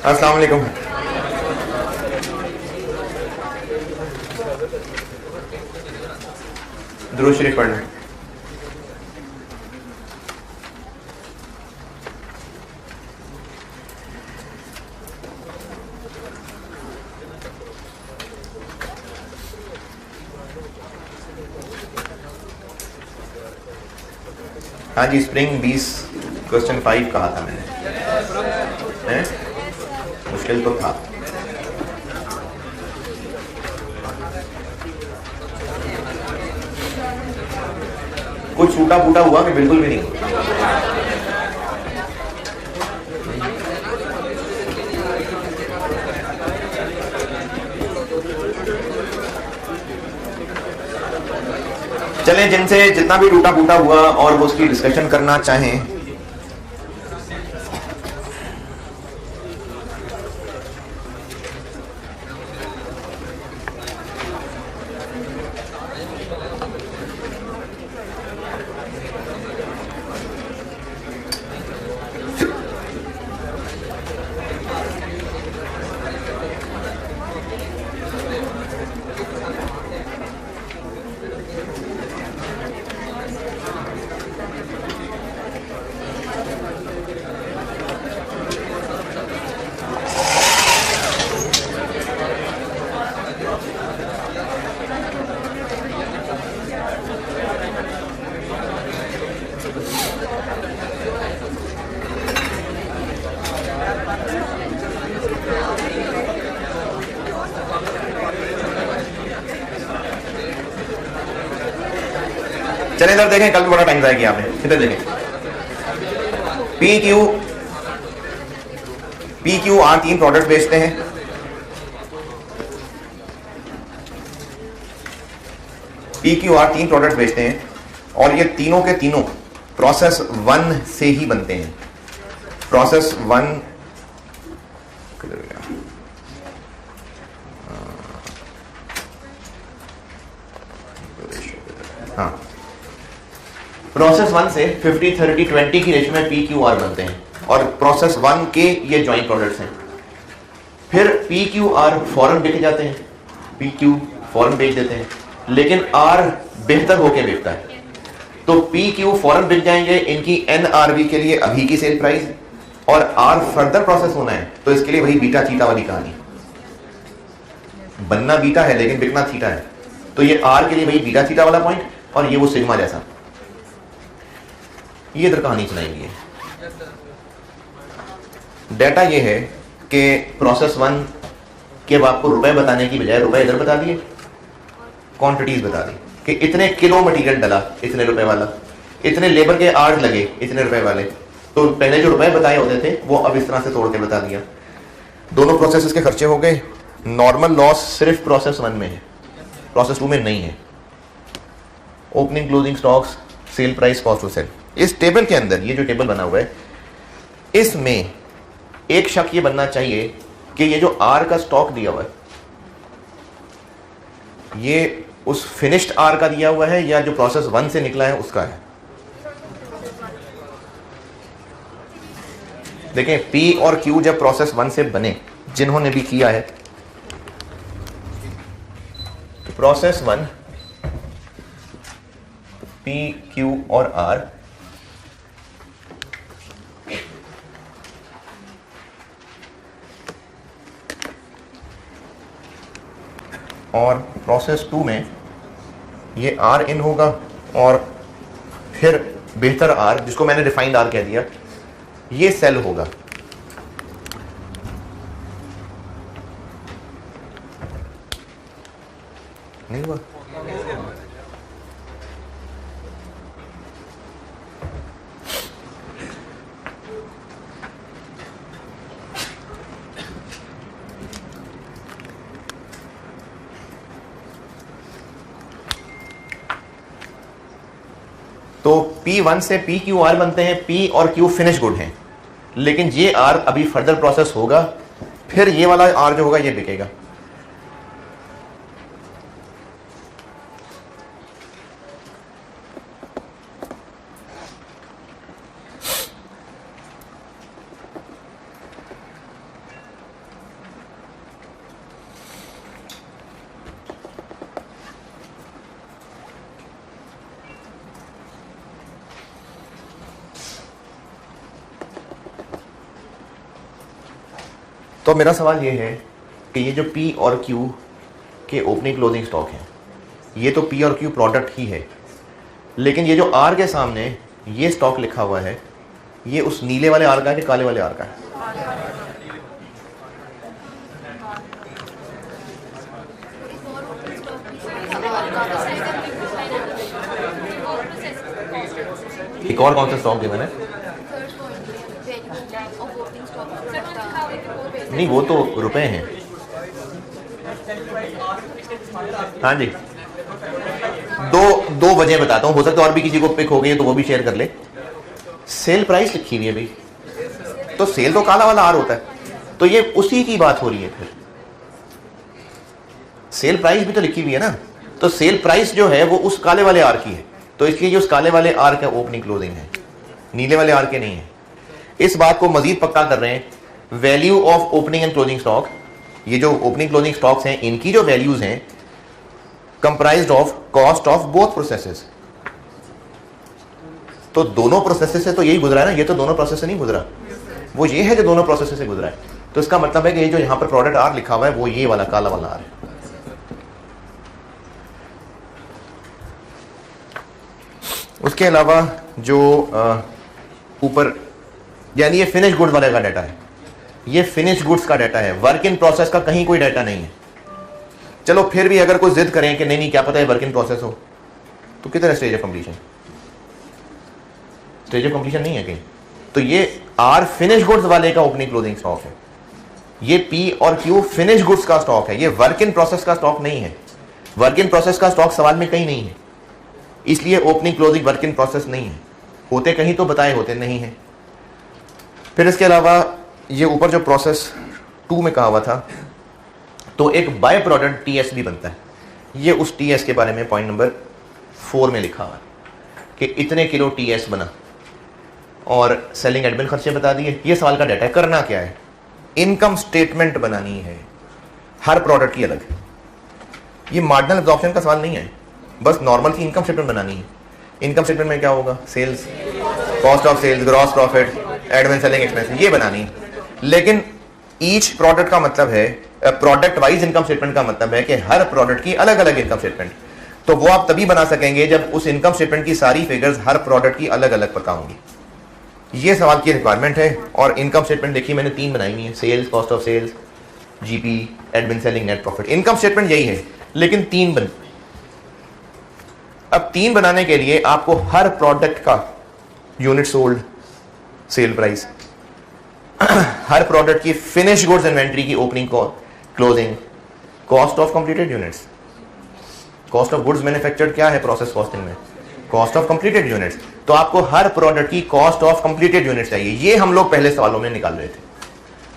अस्सलाम वालेकुम। दुरूद शरीफ पढ़ लें। हाँ जी, स्प्रिंग 20 क्वेश्चन 5 कहा था मैंने, है? मुश्किल तो था। कुछ टूटा फूटा हुआ कि बिल्कुल भी नहीं? चलें, जिनसे जितना भी टूटा फूटा हुआ और वो उसकी डिस्कशन करना चाहें। चलें इधर देखें, कल भी बड़ा टाइम जाएगी आपने। इधर देखें, पी क्यू आर 3 प्रोडक्ट बेचते हैं। पी क्यू आर 3 प्रोडक्ट बेचते हैं और ये तीनों के तीनों प्रोसेस 1 से ही बनते हैं। प्रोसेस 1 हाँ, प्रोसेस 1 से 50-30-20 की रेशियो में पी क्यू आर बनते हैं और प्रोसेस 1 के ये ज्वाइंट प्रोडक्ट्स हैं। फिर पी क्यू आर फौरन बिक जाते हैं, पी क्यू फौरन बेच देते हैं, लेकिन आर बेहतर होके बिकता है। तो पी क्यू फौरन बिक जाएंगे, इनकी एनआरवी के लिए अभी की सेल प्राइस, और आर फर्दर प्रोसेस होना है तो इसके लिए वही बीटा थीटा वाली कहानी। बनना बीटा है लेकिन बिकना थीटा है, तो ये आर के लिए वही बीटा थीटा वाला पॉइंट और ये वो सिग्मा जैसा। ये इधर कहानी सुनाएंगे। डेटा ये है कि प्रोसेस 1 के आपको रुपए बताने की बजाय रुपए इधर बता दिए, क्वांटिटीज बता दी कि इतने किलो मटेरियल डला इतने रुपए वाला, इतने लेबर के आवर्स लगे इतने रुपए वाले। तो पहले जो रुपए बताए होते थे वो अब इस तरह से तोड़ के बता दिया। दोनों प्रोसेस के खर्चे हो गए। नॉर्मल लॉस सिर्फ प्रोसेस 1 में है, प्रोसेस 2 में नहीं है। Opening closing stocks, sale price, cost to sell. इस टेबल के अंदर ये जो टेबल बना हुआ है, इसमें एक शक ये बनना चाहिए कि ये जो आर का स्टॉक दिया हुआ है ये उस फिनिश्ड आर का दिया हुआ है या जो प्रोसेस 1 से निकला है उसका है। देखें, पी और क्यू जब प्रोसेस 1 से बने, जिन्होंने भी किया है, प्रोसेस 1 पी क्यू और आर, और प्रोसेस 2 में ये आर इन होगा और फिर बेहतर आर, जिसको मैंने रिफाइंड आर कह दिया, ये सेल होगा। नहीं हुआ? तो P1 से पी क्यू आर बनते हैं, P और Q फिनिश गुड हैं, लेकिन ये R अभी फर्दर प्रोसेस होगा, फिर ये वाला R जो होगा ये बिकेगा। तो मेरा सवाल ये है कि ये जो पी और क्यू के ओपनिंग क्लोजिंग स्टॉक हैं, ये तो पी और क्यू प्रोडक्ट ही है, लेकिन ये जो आर के सामने ये स्टॉक लिखा हुआ है, ये उस नीले वाले आर का है कि काले वाले आर का है? एक और कौन सा स्टॉक दिया मैंने? नहीं, वो तो रुपए हैं। हाँ जी, दो वजह बताता हूँ, हो सकता है और भी किसी को पिक हो गई तो वो भी शेयर कर ले। सेल प्राइस लिखी हुई है भाई, तो सेल तो काला वाला आर होता है, तो ये उसी की बात हो रही है। फिर सेल प्राइस भी तो लिखी हुई है ना, तो सेल प्राइस जो है वो उस काले वाले आर की है, तो इसलिए जो उस काले वाले आर का ओपनिंग क्लोजिंग है, नीले वाले आर के नहीं है। इस बात को मजीद पक्का कर रहे हैं, value of opening and closing stock, ये जो ओपनिंग क्लोजिंग स्टॉक्स हैं इनकी जो वैल्यूज हैं comprised of cost of both processes. तो दोनों प्रोसेसेस से तो यही गुजरा है ना, ये तो दोनों प्रोसेस से नहीं गुजरा, वो ये है जो दोनों प्रोसेस से गुजरा है। तो इसका मतलब है कि ये जो यहां पर प्रोडक्ट आर लिखा हुआ है वो ये वाला काला वाला आर है। उसके अलावा जो ऊपर, यानी ये फिनिश गुड्स वाले का डाटा है, ये फिनिश गुड्स का डाटा है, वर्क इन प्रोसेस का कहीं कोई डाटा नहीं है। चलो फिर भी अगर कोई जिद करें कि नहीं क्या पता है वर्क इन प्रोसेस हो, तो किधर है stage of completion? Stage of completion नहीं है कहीं। तो ये आर फिनिश गुड्स वाले का ओपनिंग क्लोजिंग स्टॉक है, ये पी और क्यू फिनिश गुड्स का स्टॉक है, ये वर्क इन प्रोसेस का स्टॉक नहीं है। वर्क इन प्रोसेस का स्टॉक सवाल में कहीं नहीं है, इसलिए opening closing work in process नहीं है। होते कहीं तो बताए होते, नहीं है। फिर इसके अलावा ये ऊपर जो प्रोसेस 2 में कहा हुआ था, तो एक बाय प्रोडक्ट टीएस भी बनता है। ये उस टीएस के बारे में पॉइंट नंबर 4 में लिखा हुआ है कि इतने किलो टीएस बना और सेलिंग एडमिन खर्चे बता दिए। ये सवाल का डाटा है, करना क्या है? इनकम स्टेटमेंट बनानी है हर प्रोडक्ट की अलग। ये मार्जिनल एब्जॉर्प्शन का सवाल नहीं है, बस नॉर्मल की इनकम स्टेटमेंट बनानी है। इनकम स्टेटमेंट में क्या होगा? Sales, cost of sales, gross profit, admin selling expense, ये बनानी है। लेकिन ईच प्रोडक्ट का मतलब है, प्रोडक्ट वाइज इनकम स्टेटमेंट का मतलब है कि हर प्रोडक्ट की अलग अलग इनकम स्टेटमेंट। तो वो आप तभी बना सकेंगे जब उस इनकम स्टेटमेंट की सारी फिगर्स हर प्रोडक्ट की अलग अलग पता होंगी। ये सवाल की रिक्वायरमेंट है। और इनकम स्टेटमेंट देखिए मैंने 3 बनाई हुई है, sales, cost of sales, GP, admin selling, net profit. Income statement यही है, लेकिन 3 बन। अब 3 बनाने के लिए आपको हर प्रोडक्ट का यूनिट सोल्ड, सेल प्राइस, हर प्रोडक्ट की फिनिश गुड्स इन्वेंट्री की opening closing, cost of completed units. Cost of goods manufactured क्या है प्रोसेस कॉस्टिंग में? Cost of completed units. तो आपको हर प्रोडक्ट की कॉस्ट ऑफ कंप्लीटेड यूनिट्स चाहिए। ये हम लोग पहले सवालों में निकाल रहे थे।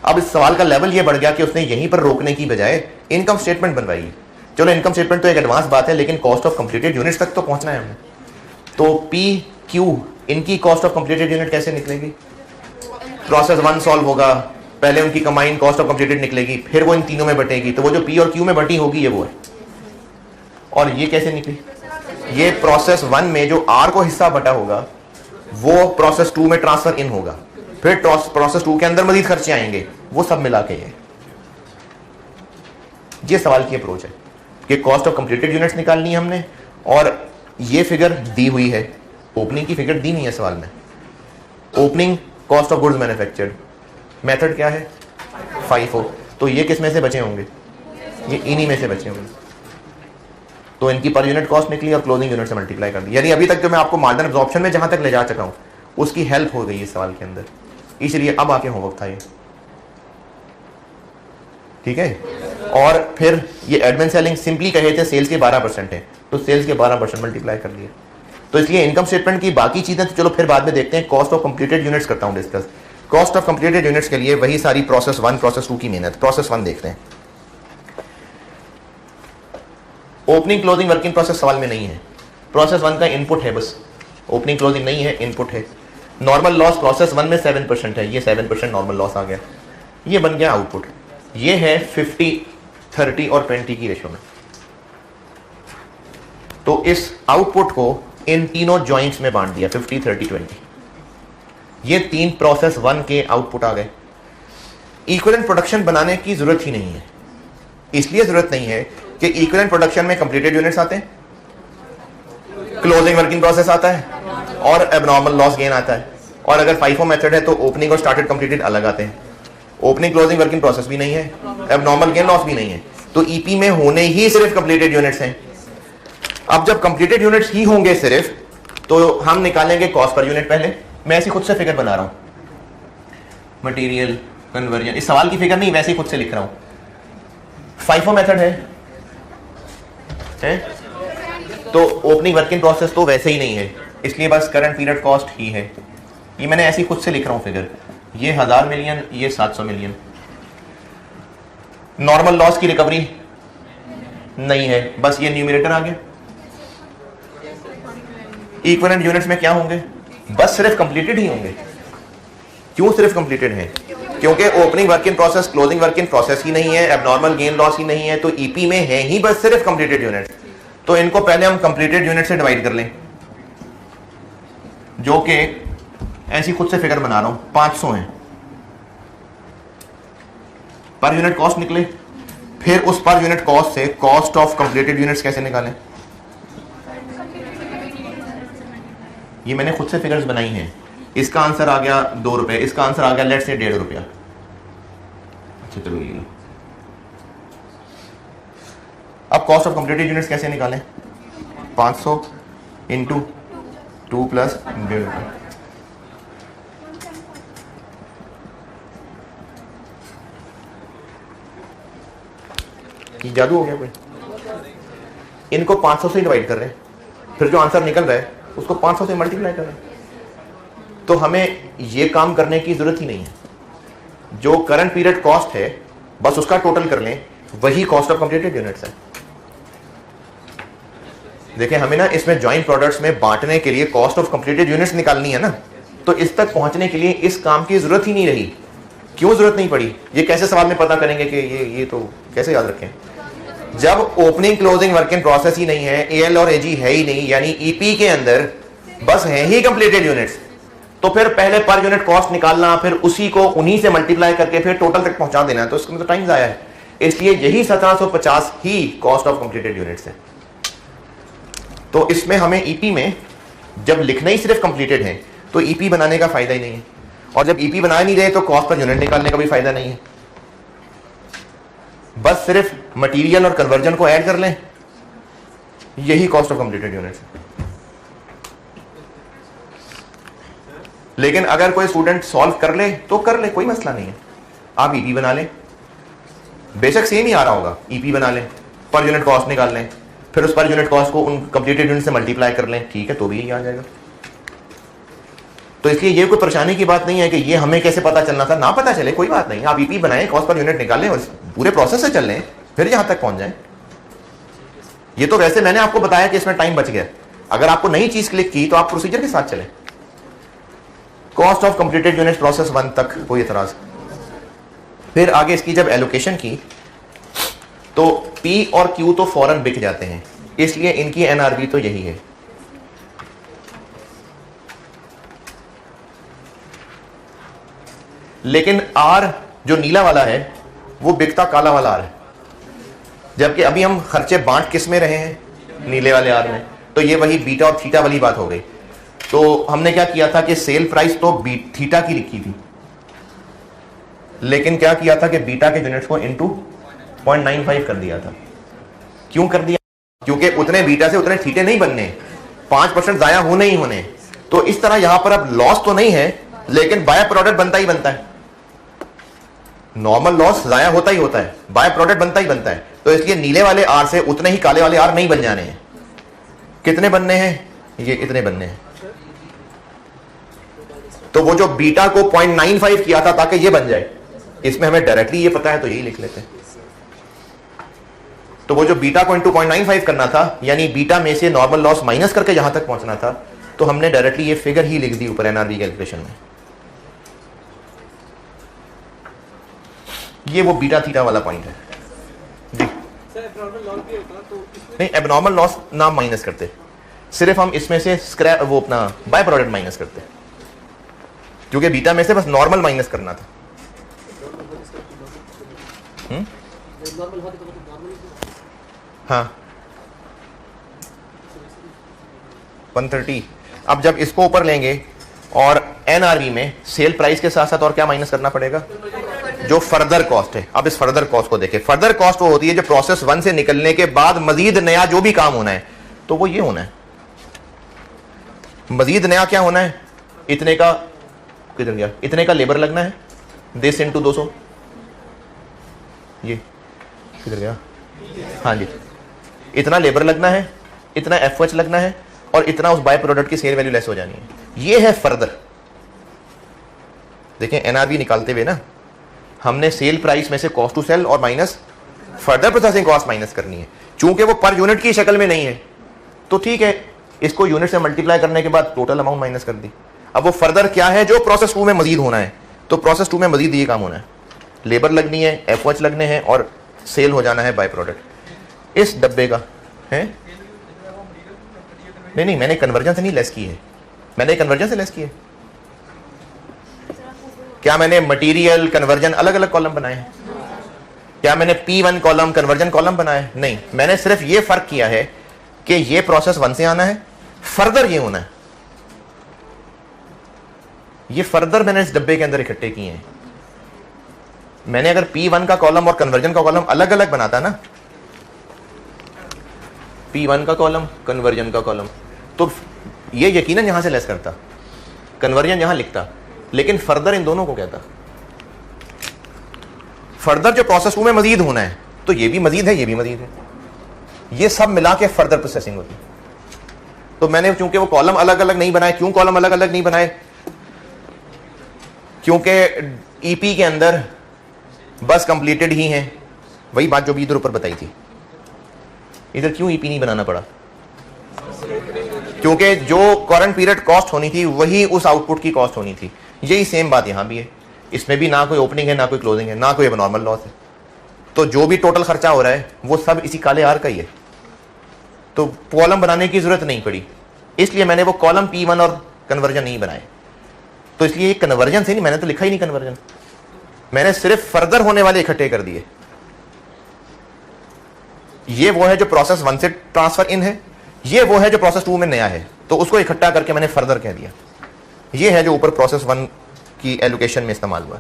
अब इस सवाल का लेवल ये बढ़ गया कि उसने यहीं पर रोकने की बजाय इनकम स्टेटमेंट बनवाई है। चलो इनकम स्टेटमेंट तो एक एडवांस बात है, लेकिन कॉस्ट ऑफ कंप्लीटेड यूनिट्स तक तो पहुंचना है हमें। तो पी क्यू इनकी कॉस्ट ऑफ कंप्लीटेड यूनिट कैसे निकलेगी? प्रोसेस 1 सॉल्व होगा, पहले उनकी कंबाइंड कॉस्ट ऑफ कंप्लीटेड निकलेगी, फिर वो इन तीनों में बटेगी। तो वो जो पी और क्यू में बटी होगी ये वो है। और ये कैसे निकली? ये प्रोसेस 1 में जो आर को हिस्सा बटा होगा वो प्रोसेस 2 में ट्रांसफर इन होगा, फिर प्रोसेस 2 के अंदर मजीद खर्चे आएंगे, वो सब मिला के ये सवाल की अप्रोच है कि कॉस्ट ऑफ कंप्लीटेड यूनिट्स निकालनी है हमने। और ये फिगर दी हुई है, ओपनिंग की फिगर दी नहीं है सवाल में। Opening cost of goods manufactured, method क्या है? FIFO। तो ये किस में से बचे होंगे? ये इन्हीं में से बचे होंगे। तो इनकी पर यूनिट कॉस्ट निकली और क्लोजिंग यूनिट से मल्टीप्लाई कर दी। यानी अभी तक जो मैं आपको मार्जिन एब्जॉर्प्शन में जहां तक ले जा चुका हूं उसकी हेल्प हो गई इस सवाल के अंदर, इसलिए अब आके होमवर्क था ये। ठीक है। और फिर ये एडमिन सेलिंग सिंपली कहे थे सेल्स के 12% है, तो सेल्स के 12% मल्टीप्लाई कर दिए। तो इसलिए इनकम स्टेटमेंट की बाकी चीजें तो चलो फिर बाद में देखते हैं। कॉस्ट ऑफ कंप्लीटेड यूनिट्स करता हूं discuss. Cost of completed units के लिए वही सारी प्रोसेस 1 प्रोसेस 2 की मेहनत। प्रोसेस 1 देखते हैं। ओपनिंग क्लोजिंग वर्किंग प्रोसेस सवाल में नहीं है। प्रोसेस 1 का इनपुट है, बस ओपनिंग क्लोजिंग नहीं है, इनपुट है। नॉर्मल लॉस प्रोसेस 1 में 7% है, ये 7% नॉर्मल लॉस आ गया, ये बन गया आउटपुट। ये है 50, 30 और 20 की रेशो में। तो इस आउटपुट को इन तीनों जॉइंट्स में बांट दिया, 50, 30, 20। ये 3 प्रोसेस 1 के आउटपुट आ गए। इक्विवेलेंट प्रोडक्शन बनाने की जरूरत ही नहीं है। इसलिए जरूरत नहीं है कि इक्विवेलेंट प्रोडक्शन में कंप्लीटेड यूनिट्स आते हैं, क्लोजिंग वर्किंग प्रोसेस आता है और एबनॉर्मल लॉस गेन आता है। और अगर FIFO मेथड है तो ओपनिंग और स्टार्टेड कंप्लीटेड अलग आते हैं। ओपनिंग क्लोजिंग वर्किंग प्रोसेस भी नहीं है, एबनॉर्मल गेन लॉस भी नहीं है। तो ईपी में होने ही सिर्फ कंप्लीटेड यूनिट्स हैं। अब जब कंप्लीटेड यूनिट्स ही होंगे सिर्फ, तो हम निकालेंगे कॉस्ट पर यूनिट। पहले मैं ऐसी खुद से फिगर बना रहा हूं, मटेरियल कन्वर्जन, इस सवाल की फिगर नहीं, वैसे ही खुद से लिख रहा हूं। FIFO मेथड है तो ओपनिंग वर्किंग प्रोसेस तो वैसे ही नहीं है, इसलिए बस करंट पीरियड कॉस्ट ही है। ये मैंने ऐसी खुद से लिख रहा हूं फिगर, ये 1000 मिलियन, ये 700 मिलियन। नॉर्मल लॉस की रिकवरी नहीं है, बस ये न्यूमरेटर आ गया। इक्विवेलेंट यूनिट्स में क्या होंगे? बस सिर्फ कंप्लीटेड ही होंगे। क्यों सिर्फ कंप्लीटेड है? क्योंकि opening work in process, closing work in process ही नहीं है, एबनॉर्मल गेन लॉस ही नहीं है, तो ईपी में है ही बस सिर्फ कंप्लीटेड यूनिट। तो इनको पहले हम कंप्लीटेड यूनिट से डिवाइड कर लें, जो कि ऐसी खुद से फिगर बना रहा हूं, 500 है। पर यूनिट कॉस्ट निकले, फिर उस पर यूनिट कॉस्ट से कॉस्ट ऑफ कंप्लीटेड यूनिट्स कैसे निकालें? ये मैंने खुद से फिगर्स बनाई हैं। इसका आंसर आ गया 2 रुपए, इसका आंसर आ गया लेट से 1.5 रुपया। अच्छा चलो ये लो। अब कॉस्ट ऑफ कंप्लीटेड यूनिट्स कैसे निकालें? 500 इंटू 2 प्लस 1.5 रुपये। जादू हो गया कोई? इनको 500 से डिवाइड कर रहे हैं, फिर जो आंसर निकल रहा है उसको 500 से मल्टीप्लाई कर रहे हैं। तो हमें ये काम करने की जरूरत ही नहीं है। जो करंट पीरियड कॉस्ट है बस उसका टोटल कर लें, वही कॉस्ट ऑफ कंप्लीटेड यूनिट्स है। देखिए हमें ना इसमें जॉइंट प्रोडक्ट्स में बांटने के लिए कॉस्ट ऑफ कंप्लीटेड यूनिट्स निकालनी है ना, तो इस तक पहुंचने के लिए इस काम की जरूरत ही नहीं रही। क्यों जरूरत नहीं पड़ी? ये कैसे सवाल में पता करेंगे कि ये तो कैसे याद रखें? जब opening closing work in process ही नहीं है, एएल और एजी है ही नहीं, यानी ईपी के अंदर बस है ही कंप्लीटेड यूनिट्स, तो फिर पहले पर यूनिट कॉस्ट निकालना, फिर उसी को उन्हीं से मल्टीप्लाई करके फिर टोटल तक पहुंचा देना, तो इसमें तो टाइम जाया है। इसलिए यही 1750 ही कॉस्ट ऑफ कंप्लीटेड यूनिट्स है। तो इसमें हमें ईपी में जब लिखना ही सिर्फ कंप्लीटेड है तो ईपी बनाने का फायदा ही नहीं है, और जब ईपी बना नहीं रहे तो कॉस्ट पर यूनिट निकालने का भी फायदा नहीं है। बस सिर्फ मटेरियल और कन्वर्जन को ऐड कर लें, यही कॉस्ट ऑफ कंप्लीटेड यूनिट्स है। लेकिन अगर कोई स्टूडेंट सॉल्व कर ले तो कर ले, कोई मसला नहीं है। आप ईपी बना लें, बेशक सेम ही आ रहा होगा, ईपी बना लें, पर यूनिट कॉस्ट निकाल लें, फिर उस पर यूनिट कॉस्ट को उन कंप्लीटेड यूनिट से मल्टीप्लाई कर लें, ठीक है, तो भी यही आ जाएगा। तो इसलिए ये कोई परेशानी की बात नहीं है कि ये हमें कैसे पता चलना था, ना पता चले कोई बात नहीं, आप ईपी बनाएं, कॉस्ट पर यूनिट निकालें और पूरे प्रोसेस से चल लें, फिर यहां तक पहुंच जाएं। ये तो वैसे मैंने आपको बताया कि इसमें टाइम बच गया। अगर आपको नई चीज क्लिक की तो आप प्रोसीजर के साथ चलें। Cost of completed unit process 1 तक कोई एतराज। फिर आगे इसकी जब एलोकेशन की तो पी और क्यू तो फौरन बिक जाते हैं, इसलिए इनकी एनआरबी तो यही है। लेकिन आर जो नीला वाला है वो बिकता काला वाला आर है, जबकि अभी हम खर्चे बांट किस में रहे हैं? नीले वाले आर में। तो ये वही बीटा और थीटा वाली बात हो गई। तो हमने क्या किया था कि सेल प्राइस तो थीटा की लिखी थी, लेकिन क्या किया था कि बीटा के यूनिट्स को इनटू 0.95 कर दिया था। क्यों कर दिया? क्योंकि उतने बीटा से उतने थीटे नहीं बनने, 5% जाया होने ही होने। तो इस तरह यहां पर अब लॉस तो नहीं है, लेकिन बाय प्रोडक्ट बनता ही बनता है। नॉर्मल लॉस जाया होता ही होता है, बाय प्रोडक्ट बनता ही बनता है। तो इसलिए नीले वाले आर से उतने ही काले वाले आर नहीं बन जाने हैं। कितने बनने हैं? ये इतने बनने हैं। तो वो जो बीटा को 0.95 किया था ताकि ये बन जाए, इसमें हमें डायरेक्टली ये पता है तो यही लिख लेते हैं। तो वो जो बीटा को इनटू 0.95 करना था, यानी बीटा में से नॉर्मल लॉस माइनस करके यहां तक पहुंचना था, तो हमने डायरेक्टली ये फिगर ही लिख दी ऊपर एनआरबी कैलकुलेशन में। ये वो बीटा थीटा वाला पॉइंट है जी। नहीं, एबनॉर्मल लॉस ना माइनस करते, सिर्फ हम इसमें से स्क्रैप वो अपना बाय प्रोडक्ट माइनस करते, क्योंकि बीटा में से बस नॉर्मल माइनस करना था। हाँ 130। अब जब इसको ऊपर लेंगे और एनआरवी में सेल प्राइस के साथ साथ और क्या माइनस करना पड़ेगा, जो फर्दर कॉस्ट है। अब इस फर्दर कॉस्ट को देखें। फर्दर कॉस्ट वो होती है जो प्रोसेस 1 से निकलने के बाद मजीद नया जो भी काम होना है, तो वो ये होना है। मजीद नया क्या होना है, इतने का किधर गया, इतने का लेबर लगना है, दिस इंटू 200, ये किधर गया, हाँ जी, इतना लेबर लगना है, इतना एफएच लगना है और इतना उस बाय प्रोडक्ट की सेल वैल्यू लेस हो जानी है। ये है फर्दर। देखें एनआरवी निकालते हुए ना हमने सेल प्राइस में से कॉस्ट टू सेल और minus further processing cost minus करनी है। चूंकि वो पर यूनिट की शक्ल में नहीं है तो ठीक है, इसको यूनिट से मल्टीप्लाई करने के बाद टोटल अमाउंट माइनस कर दी। अब वो फर्दर क्या है जो प्रोसेस 2 में मजीद होना है, तो प्रोसेस 2 में मजीद ये काम होना है, लेबर लगनी है, एफएच लगने हैं और सेल हो जाना है बाय प्रोडक्ट। इस डब्बे का है नहीं, मैंने कन्वर्जन से नहीं लेस की है, मैंने कन्वर्जन से लेस की है। क्या मैंने मटेरियल कन्वर्जन अलग अलग कॉलम बनाए हैं? क्या मैंने P1 कॉलम कन्वर्जन कॉलम बनाए? नहीं, मैंने सिर्फ ये फर्क किया है कि ये प्रोसेस 1 से आना है, फर्दर ये होना है। ये फर्दर मैंने इस डब्बे के अंदर इकट्ठे किए हैं। मैंने अगर P1 का कॉलम और कन्वर्जन का कॉलम अलग अलग बनाता ना, P1 का कॉलम कन्वर्जन का कॉलम, तो ये यकीनन यहां से लेस करता, कन्वर्जन यहां लिखता, लेकिन फर्दर इन दोनों को कहता। फर्दर जो प्रोसेस 2 में मजीद होना है, तो ये भी मजीद है, ये भी मजीद है, ये सब मिला के फर्दर प्रोसेसिंग होती है। तो मैंने चूंकि वो कॉलम अलग अलग नहीं बनाए, क्यों कॉलम अलग अलग नहीं बनाए, क्योंकि ईपी के अंदर बस कंप्लीटेड ही है, वही बात जो भी इधर ऊपर बताई थी। इधर क्यों ईपी नहीं बनाना पड़ा, क्योंकि जो करंट पीरियड कॉस्ट होनी थी वही उस आउटपुट की कॉस्ट होनी थी। यही सेम बात यहां भी है, इसमें भी ना कोई ओपनिंग है, ना कोई क्लोजिंग है, ना कोई नॉर्मल लॉस है, तो जो भी टोटल खर्चा हो रहा है वो सब इसी काले आर का ही है। तो कॉलम बनाने की जरूरत नहीं पड़ी, इसलिए मैंने वो कॉलम P1 और कन्वर्जन नहीं बनाए। तो इसलिए कन्वर्जन से नहीं, मैंने तो लिखा ही नहीं कन्वर्जन, मैंने सिर्फ फर्दर होने वाले इकट्ठे कर दिए। ये वो है जो प्रोसेस 1 से ट्रांसफर इन है, ये वो है जो प्रोसेस 2 में नया है, तो उसको इकट्ठा करके मैंने फर्दर कह दिया। ये है जो ऊपर प्रोसेस 1 की एलोकेशन में इस्तेमाल हुआ।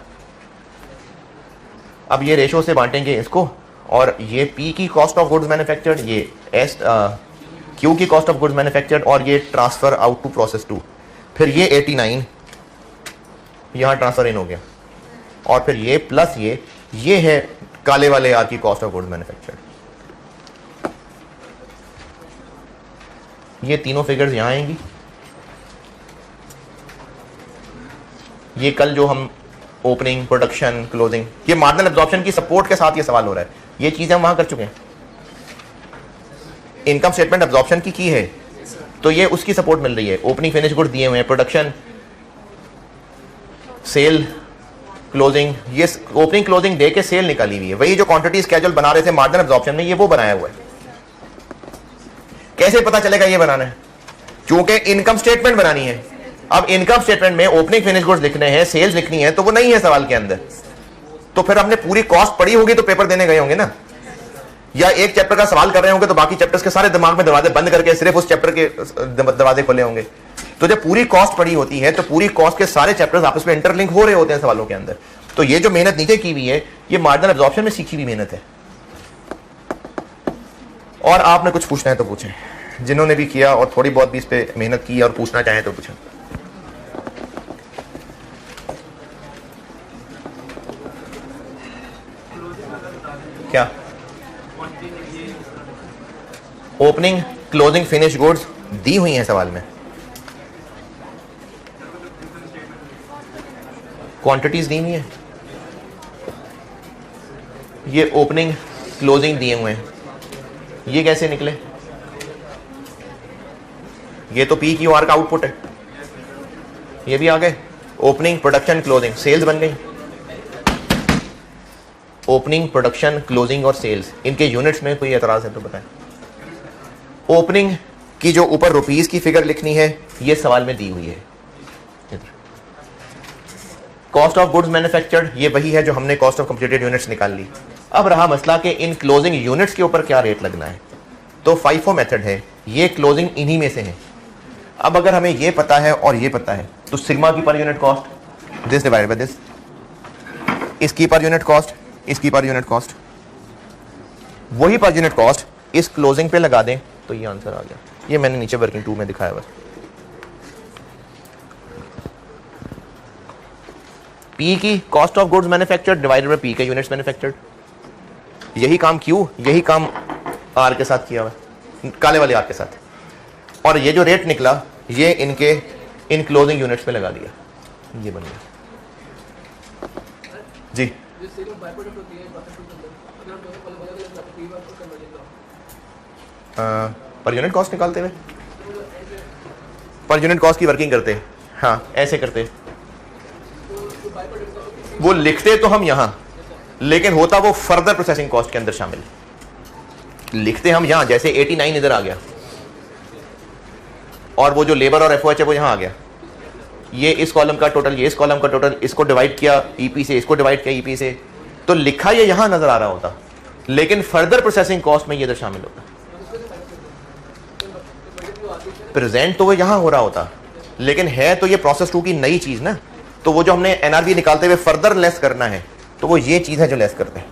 अब ये रेशो से बांटेंगे इसको, और ये P की कॉस्ट ऑफ गुड्स मैन्युफैक्चर्ड, ये Q की कॉस्ट ऑफ गुड्स मैन्युफैक्चर्ड, और ये ट्रांसफर आउट टू प्रोसेस 2। फिर ये 89 यहां ट्रांसफर इन हो गया, और फिर ये प्लस ये है काले वाले आर की कॉस्ट ऑफ गुड्स मैन्युफैक्चर्ड। ये तीनों फिगर्स यहां आएंगी। ये कल जो हम ओपनिंग, प्रोडक्शन, क्लोजिंग, ये मार्जिनल एब्जॉर्प्शन की सपोर्ट के साथ ये सवाल हो रहा है, ये चीजें हम वहां कर चुके हैं। इनकम स्टेटमेंट एब्जॉर्प्शन की है, तो ये उसकी सपोर्ट मिल रही है। ओपनिंग फिनिश गुड्स दिए हुए हैं, प्रोडक्शन, सेल, क्लोजिंग, ये ओपनिंग क्लोजिंग दे के सेल निकाली हुई है। वही जो क्वांटिटी स्केड्यूल बना रहे थे मार्जिनल एब्जॉर्प्शन में, ये वो बनाया हुआ है। कैसे पता चलेगा ये बनाना है, क्योंकि इनकम स्टेटमेंट बनानी है। अब इनकम स्टेटमेंट में ओपनिंग फिनिश गुड्स लिखने हैं, सेल्स लिखनी है, तो वो नहीं है सवाल के अंदर। तो फिर हमने पूरी कॉस्ट पढ़ी होगी तो पेपर देने गए होंगे ना, या एक चैप्टर का सवाल कर रहे होंगे तो बाकी चैप्टर्स के सारे दिमाग में दरवाजे बंद करके सिर्फ उस चैप्टर के दरवाजे खोले होंगे। तो जब पूरी कॉस्ट पढ़ी होती है तो पूरी कॉस्ट के सारे चैप्टर्स आपस में इंटरलिंक हो रहे होते हैं सवालों के अंदर। तो ये जो मेहनत नीचे की हुई है, ये मार्जिनल एब्जॉर्प्शन में सीखी हुई मेहनत है। और आपने कुछ पूछना है तो पूछें, जिन्होंने भी किया और थोड़ी बहुत भी इस पे मेहनत की और पूछना चाहें तो पूछें। क्या ओपनिंग, क्लोजिंग, फिनिश गुड्स दी हुई हैं सवाल में, क्वांटिटीज दी हुई है। ये ओपनिंग, क्लोजिंग दिए हुए हैं, ये कैसे निकले? ये तो P Q R का आउटपुट है, ये भी आ गए। ओपनिंग, प्रोडक्शन, क्लोजिंग, सेल्स बन गई। ओपनिंग, प्रोडक्शन, क्लोजिंग और सेल्स, इनके यूनिट्स में कोई एतराज है तो बताएं। ओपनिंग की जो ऊपर रुपीस की फिगर लिखनी है, ये सवाल में दी हुई है। कॉस्ट ऑफ गुड्स मैन्युफैक्चर्ड, ये वही है जो हमने कॉस्ट ऑफ कंप्लीटेड यूनिट्स निकाल ली। अब रहा मसला कि इन क्लोजिंग यूनिट्स के ऊपर क्या रेट लगना है। तो FIFO मेथड है, ये क्लोजिंग इन्हीं में से है। अब अगर हमें ये पता है और ये पता है तो सिग्मा की per unit cost this divided by this, इसकी पर यूनिट कॉस्ट, इसकी पर यूनिट कॉस्ट, वही पर यूनिट कॉस्ट इस क्लोजिंग पे लगा दें तो ये आंसर आ गया। ये मैंने नीचे वर्किंग 2 में दिखाया हुआ। P की cost of goods manufactured divided by P के यूनिट्स मैन्युफैक्चर्ड। यही काम Q, यही काम R के साथ किया हुआ, काले वाले R के साथ। और ये जो रेट निकला ये इनके इन क्लोजिंग यूनिट्स पे लगा दिया, ये बन गया जी। पर यूनिट कॉस्ट निकालते हुए, पर यूनिट कॉस्ट की वर्किंग करते हैं, हाँ ऐसे करते। वो लिखते तो हम यहां, लेकिन होता वो फर्दर प्रोसेसिंग कॉस्ट के अंदर शामिल। लिखते हम यहां, जैसे 89 इधर आ गया और वो जो लेबर और एफओएच है वो यहां आ गया। ये इस कॉलम का टोटल, ये इस कॉलम का टोटल, इसको डिवाइड किया ईपी से, इसको डिवाइड किया ईपी से, तो लिखा ये यहां नजर आ रहा होता, लेकिन फर्दर प्रोसेसिंग कॉस्ट में ये इधर शामिल होता। प्रेजेंट तो वो यहां हो रहा होता, लेकिन है तो ये प्रोसेस 2 की नई चीज ना। तो वो जो हमने एनआरबी निकालते हुए फर्दर लेस करना है, तो वो ये चीज है जो लेस करते हैं।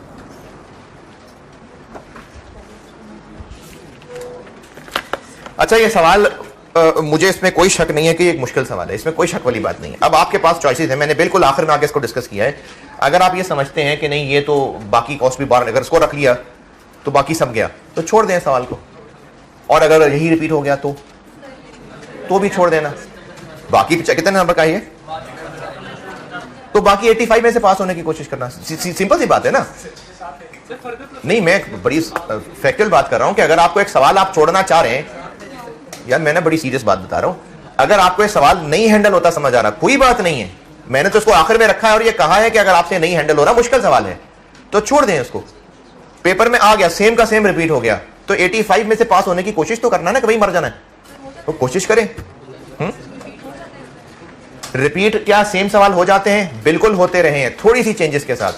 अच्छा, ये सवाल मुझे इसमें कोई शक नहीं है कि एक मुश्किल सवाल है, इसमें कोई शक वाली बात नहीं है। अब आपके पास चॉइसेस है, मैंने बिल्कुल आखिर में आगे इसको डिस्कस किया है। अगर आप ये समझते हैं कि नहीं ये तो बाकी कॉस्ट भी बाहर, अगर इसको रख लिया तो बाकी सब गया, तो छोड़ दें सवाल को। और अगर यही रिपीट हो गया तो भी छोड़ देना। बाकी कितने नंबर का है, तो बाकी 85 में से पास होने की कोशिश करना। सिंपल सी बात है ना। नहीं, मैं बड़ी फैक्चुअल बात कर रहा हूं कि अगर आपको एक सवाल आप छोड़ना चाह रहे हैं, यार मैंने बड़ी सीरियस बात बता रहा हूं, अगर आपको एक सवाल नहीं हैंडल होता समझ आ रहा, कोई बात नहीं है, मैंने तो इसको आखिर में रखा है और ये कहा है कि अगर आपसे नहीं हैंडल हो रहा, मुश्किल सवाल है, तो छोड़ दें उसको। पेपर में आ गया, सेम का सेम रिपीट हो गया, तो 85 में से पास होने की कोशिश तो करना ना, कभी मर जाना है तो कोशिश करें। रिपीट क्या सेम सवाल हो जाते हैं? बिल्कुल होते रहे हैं, थोड़ी सी चेंजेस के साथ।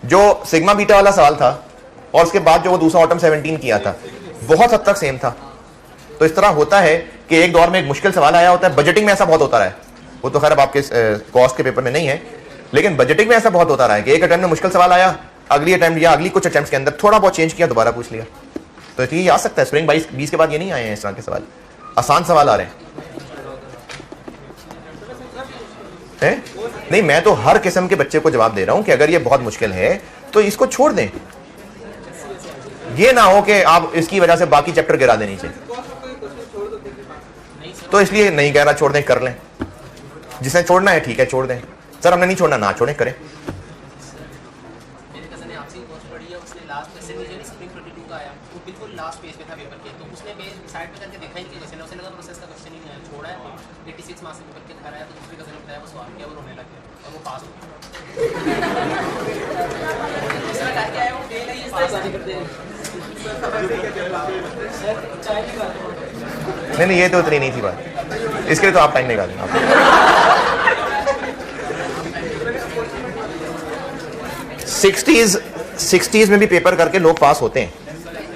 जो सिग्मा बीटा वाला सवाल था और उसके बाद जो वो दूसरा ऑटम 17 किया था, बहुत हद तक सेम था। तो इस तरह होता है कि एक दौर में एक मुश्किल सवाल आया होता है। बजटिंग में ऐसा बहुत होता रहा है, वो तो खैर अब आपके कॉस्ट के पेपर में नहीं है, लेकिन बजटिंग में ऐसा बहुत होता रहा है कि एक अटेम्प्ट में मुश्किल सवाल आया, अगली अटेम्प्ट या अगली कुछ अटेम्प्ट के अंदर थोड़ा बहुत चेंज किया, दोबारा पूछ लिया। तो ये आ सकता है। स्प्रिंग 20 के बाद ये नहीं आए हैं इस तरह के सवाल, आसान सवाल आ रहे हैं। नहीं, मैं तो हर किस्म के बच्चे को जवाब दे रहा हूं कि अगर ये बहुत मुश्किल है तो इसको छोड़ दें। ये ना हो कि आप इसकी वजह से बाकी चैप्टर गिरा दें नीचे। तो इसलिए नहीं कह रहा छोड़ दें, कर लें। जिसने छोड़ना है ठीक है, छोड़ दें। सर हमने नहीं छोड़ना, ना छोड़ें, करें। नहीं, ये तो उतनी नहीं थी बात, इसके लिए तो आप टाइम निकालें। आप 60s में भी पेपर करके लोग पास होते हैं।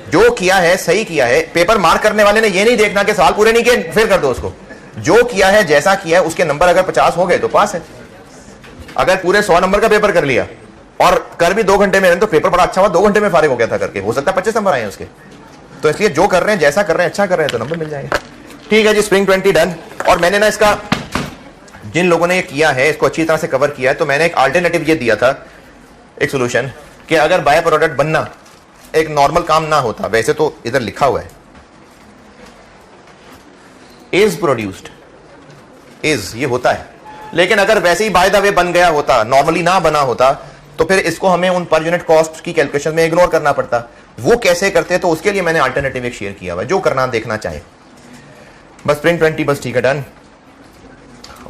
जो किया है सही किया है। पेपर मार्क करने वाले ने ये नहीं देखना कि सवाल पूरे नहीं किए फिर कर दो उसको। जो किया है, जैसा किया है, उसके नंबर अगर 50 हो गए तो पास है। अगर पूरे 100 नंबर का पेपर कर लिया और कर भी 2 घंटे में, तो पेपर बड़ा अच्छा हुआ, 2 घंटे में फारिग हो गया था करके, हो सकता है 25 नंबर आए उसके। तो इसलिए जो कर रहे हैं, जैसा कर रहे हैं, अच्छा कर रहे हैं, तो नंबर मिल जाएंगे। ठीक है जी, स्प्रिंग 20 डन। और मैंने ना इसका, जिन लोगों ने ये किया है, इसको अच्छी तरह से कवर किया है, तो मैंने एक अल्टरनेटिव ये दिया था, एक सोल्यूशन, कि अगर बाय प्रोडक्ट बनना एक नॉर्मल काम ना होता, वैसे तो इधर लिखा हुआ है इज प्रोड्यूस्ड, इज ये होता है, लेकिन अगर वैसे ही बाय द वे बन गया होता, नॉर्मली ना बना होता, तो फिर इसको हमें उन पर यूनिट कॉस्ट की कैलकुलेशन में इग्नोर करना पड़ता। वो कैसे करते, तो उसके लिए मैंने अल्टरनेटिव एक शेयर किया हुआ है, जो करना देखना चाहे। बस स्प्रिंग 20 बस, ठीक है, डन।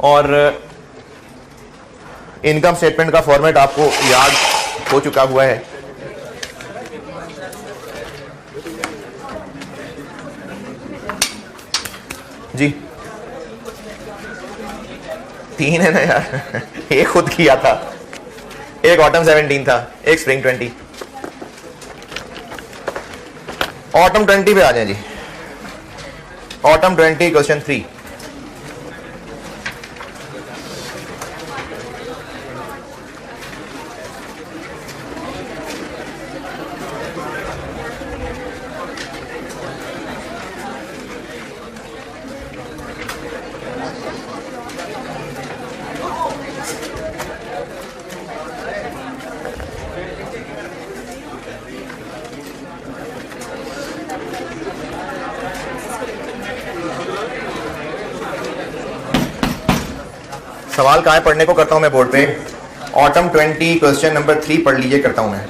और इनकम स्टेटमेंट का फॉर्मेट आपको याद हो चुका हुआ है। जी 3 है ना यार, एक खुद किया था, एक ऑटम 17 था, एक स्प्रिंग 20। ऑटम 20 पे आ जाए जी। Autumn 20 question 3। सवाल कहाँ है, पढ़ने को करता हूं मैं बोर्ड पे। ऑटम 20 क्वेश्चन नंबर 3 पढ़ लीजिए, करता हूं मैं।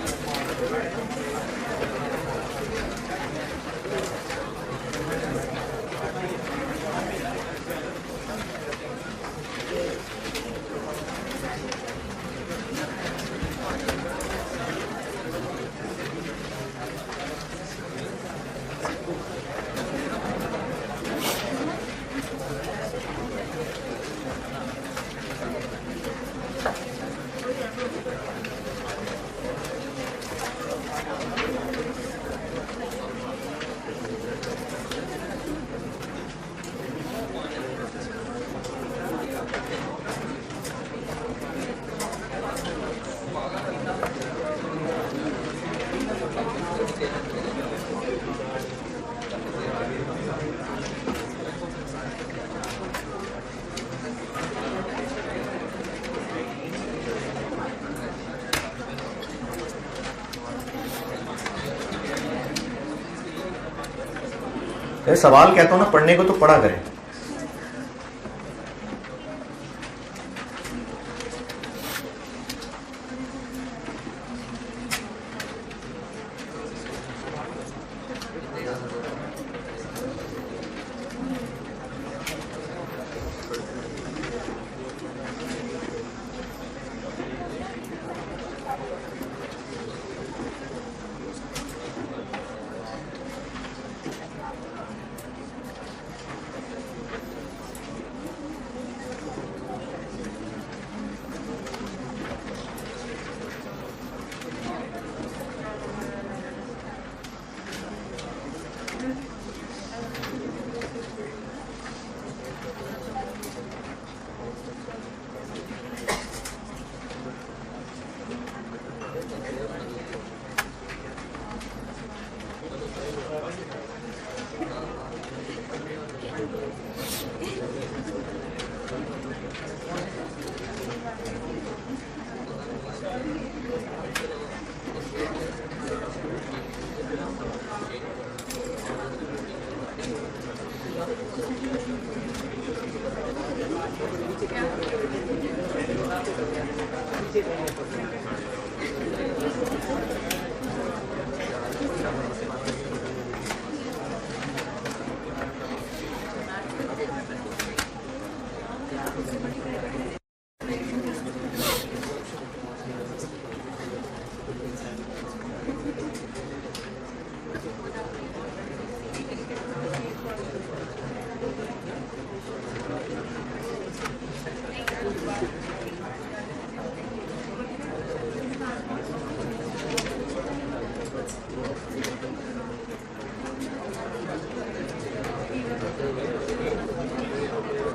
सवाल कहता हूं ना, पढ़ने को तो पढ़ा करें।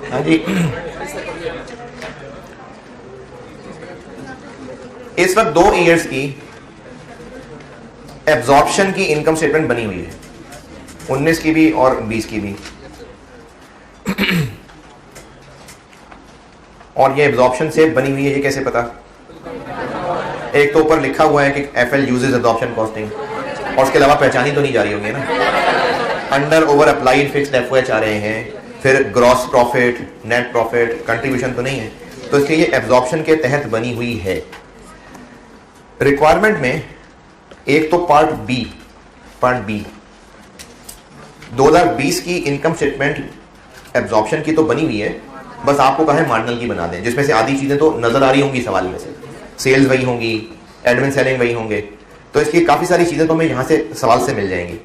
हाँ जी, इस वक्त 2 ईयर्स की एब्जॉर्प्शन की इनकम स्टेटमेंट बनी हुई है, 19 की भी और 20 की भी। और ये एब्जॉर्प्शन से बनी हुई है, ये कैसे पता? एक तो ऊपर लिखा हुआ है कि FL यूजेस एब्जॉर्प्शन कॉस्टिंग, और उसके अलावा पहचानी तो नहीं जा रही होंगी ना। Under over applied fixed FOH आ रहे हैं, फिर gross profit, net profit, contribution तो नहीं है, तो इसलिए ये एब्जॉर्प्शन के तहत बनी हुई है। रिक्वायरमेंट में एक तो पार्ट बी 2020 की इनकम स्टेटमेंट एब्जॉर्प्शन की तो बनी हुई है, बस आपको कहा है मार्जिनल की बना दें, जिसमें से आधी चीजें तो नजर आ रही होंगी सवाल में से, सेल्स वही होंगी, एडमिन सेलिंग वही होंगे, तो इसकी काफी सारी चीजें तो हमें यहां से सवाल से मिल जाएंगी।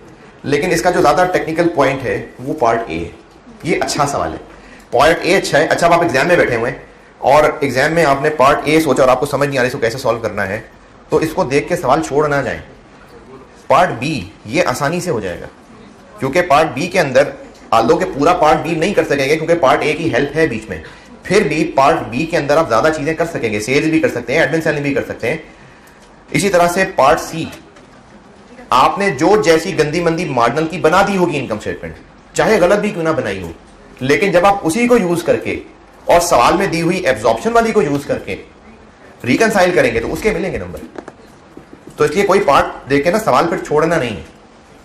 लेकिन इसका जो ज्यादा टेक्निकल पॉइंट है वो पार्ट ए है। ये अच्छा सवाल है, पॉइंट ए अच्छा है। अच्छा, अब आप एग्जाम में बैठे हुए हैं, और एग्जाम में आपने पार्ट ए सोचा और आपको समझ नहीं आ रही इसको कैसे सॉल्व करना है, तो इसको देख के सवाल छोड़ ना जाएं। पार्ट बी ये आसानी से हो जाएगा, क्योंकि पार्ट बी के अंदर आलो के पूरा पार्ट बी नहीं कर सकेंगे क्योंकि पार्ट ए की हेल्प है बीच में, फिर भी पार्ट बी के अंदर आप ज्यादा चीजें कर सकेंगे, सेल्स भी कर सकते हैं, एडमिन सेलिंग भी कर सकते हैं। इसी तरह से पार्ट सी, आपने जो जैसी गंदी मंदी मार्जिनल की बना दी होगी इनकम स्टेटमेंट, चाहे गलत भी क्यों ना बनाई हो, लेकिन जब आप उसी को यूज करके और सवाल में दी हुई एब्जॉर्प्शन वाली को यूज करके रिकंसाइल करेंगे तो उसके मिलेंगे नंबर। तो इसलिए कोई पार्ट देख के ना सवाल फिर छोड़ना नहीं है,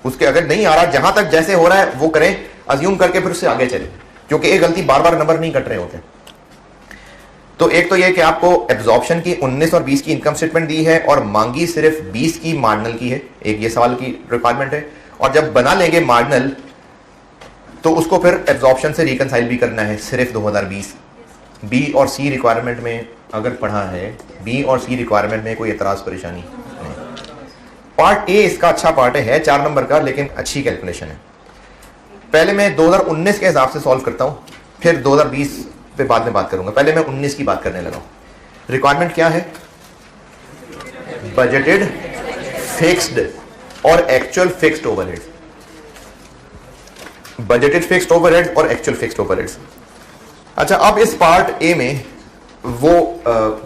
उसके अगर नहीं आ रहा जहां तक जैसे हो रहा है वो करें, अज्यूम करके फिर उससे आगे चले, क्योंकि एक गलती बार बार नंबर नहीं कट रहे होते। तो एक तो ये कि आपको एब्जॉर्प्शन की 19 और 20 की इनकम स्टेटमेंट दी है और मांगी सिर्फ 20 की मार्जिनल की है, एक ये सवाल की रिक्वायरमेंट है। और जब बना लेंगे मार्जिनल तो उसको फिर एब्जॉर्प्शन से रिकंसाइल भी करना है सिर्फ 2020। बी और सी रिक्वायरमेंट में अगर पढ़ा है, बी और सी रिक्वायरमेंट में कोई एतराज परेशानी नहीं। पार्ट ए इसका अच्छा पार्ट है 4 नंबर का, लेकिन अच्छी कैलकुलेशन है। पहले मैं 2019 के हिसाब से सॉल्व करता हूं, फिर 2020 पे बाद में बात करूंगा। पहले मैं 19 की बात करने लगा हूं। रिक्वायरमेंट क्या है? बजटेड फिक्स्ड और actual fixed overheads. Budgeted fixed overheads और एक्चुअल फिक्स्ड ओवरहेड्स। अच्छा, अब इस पार्ट ए में वो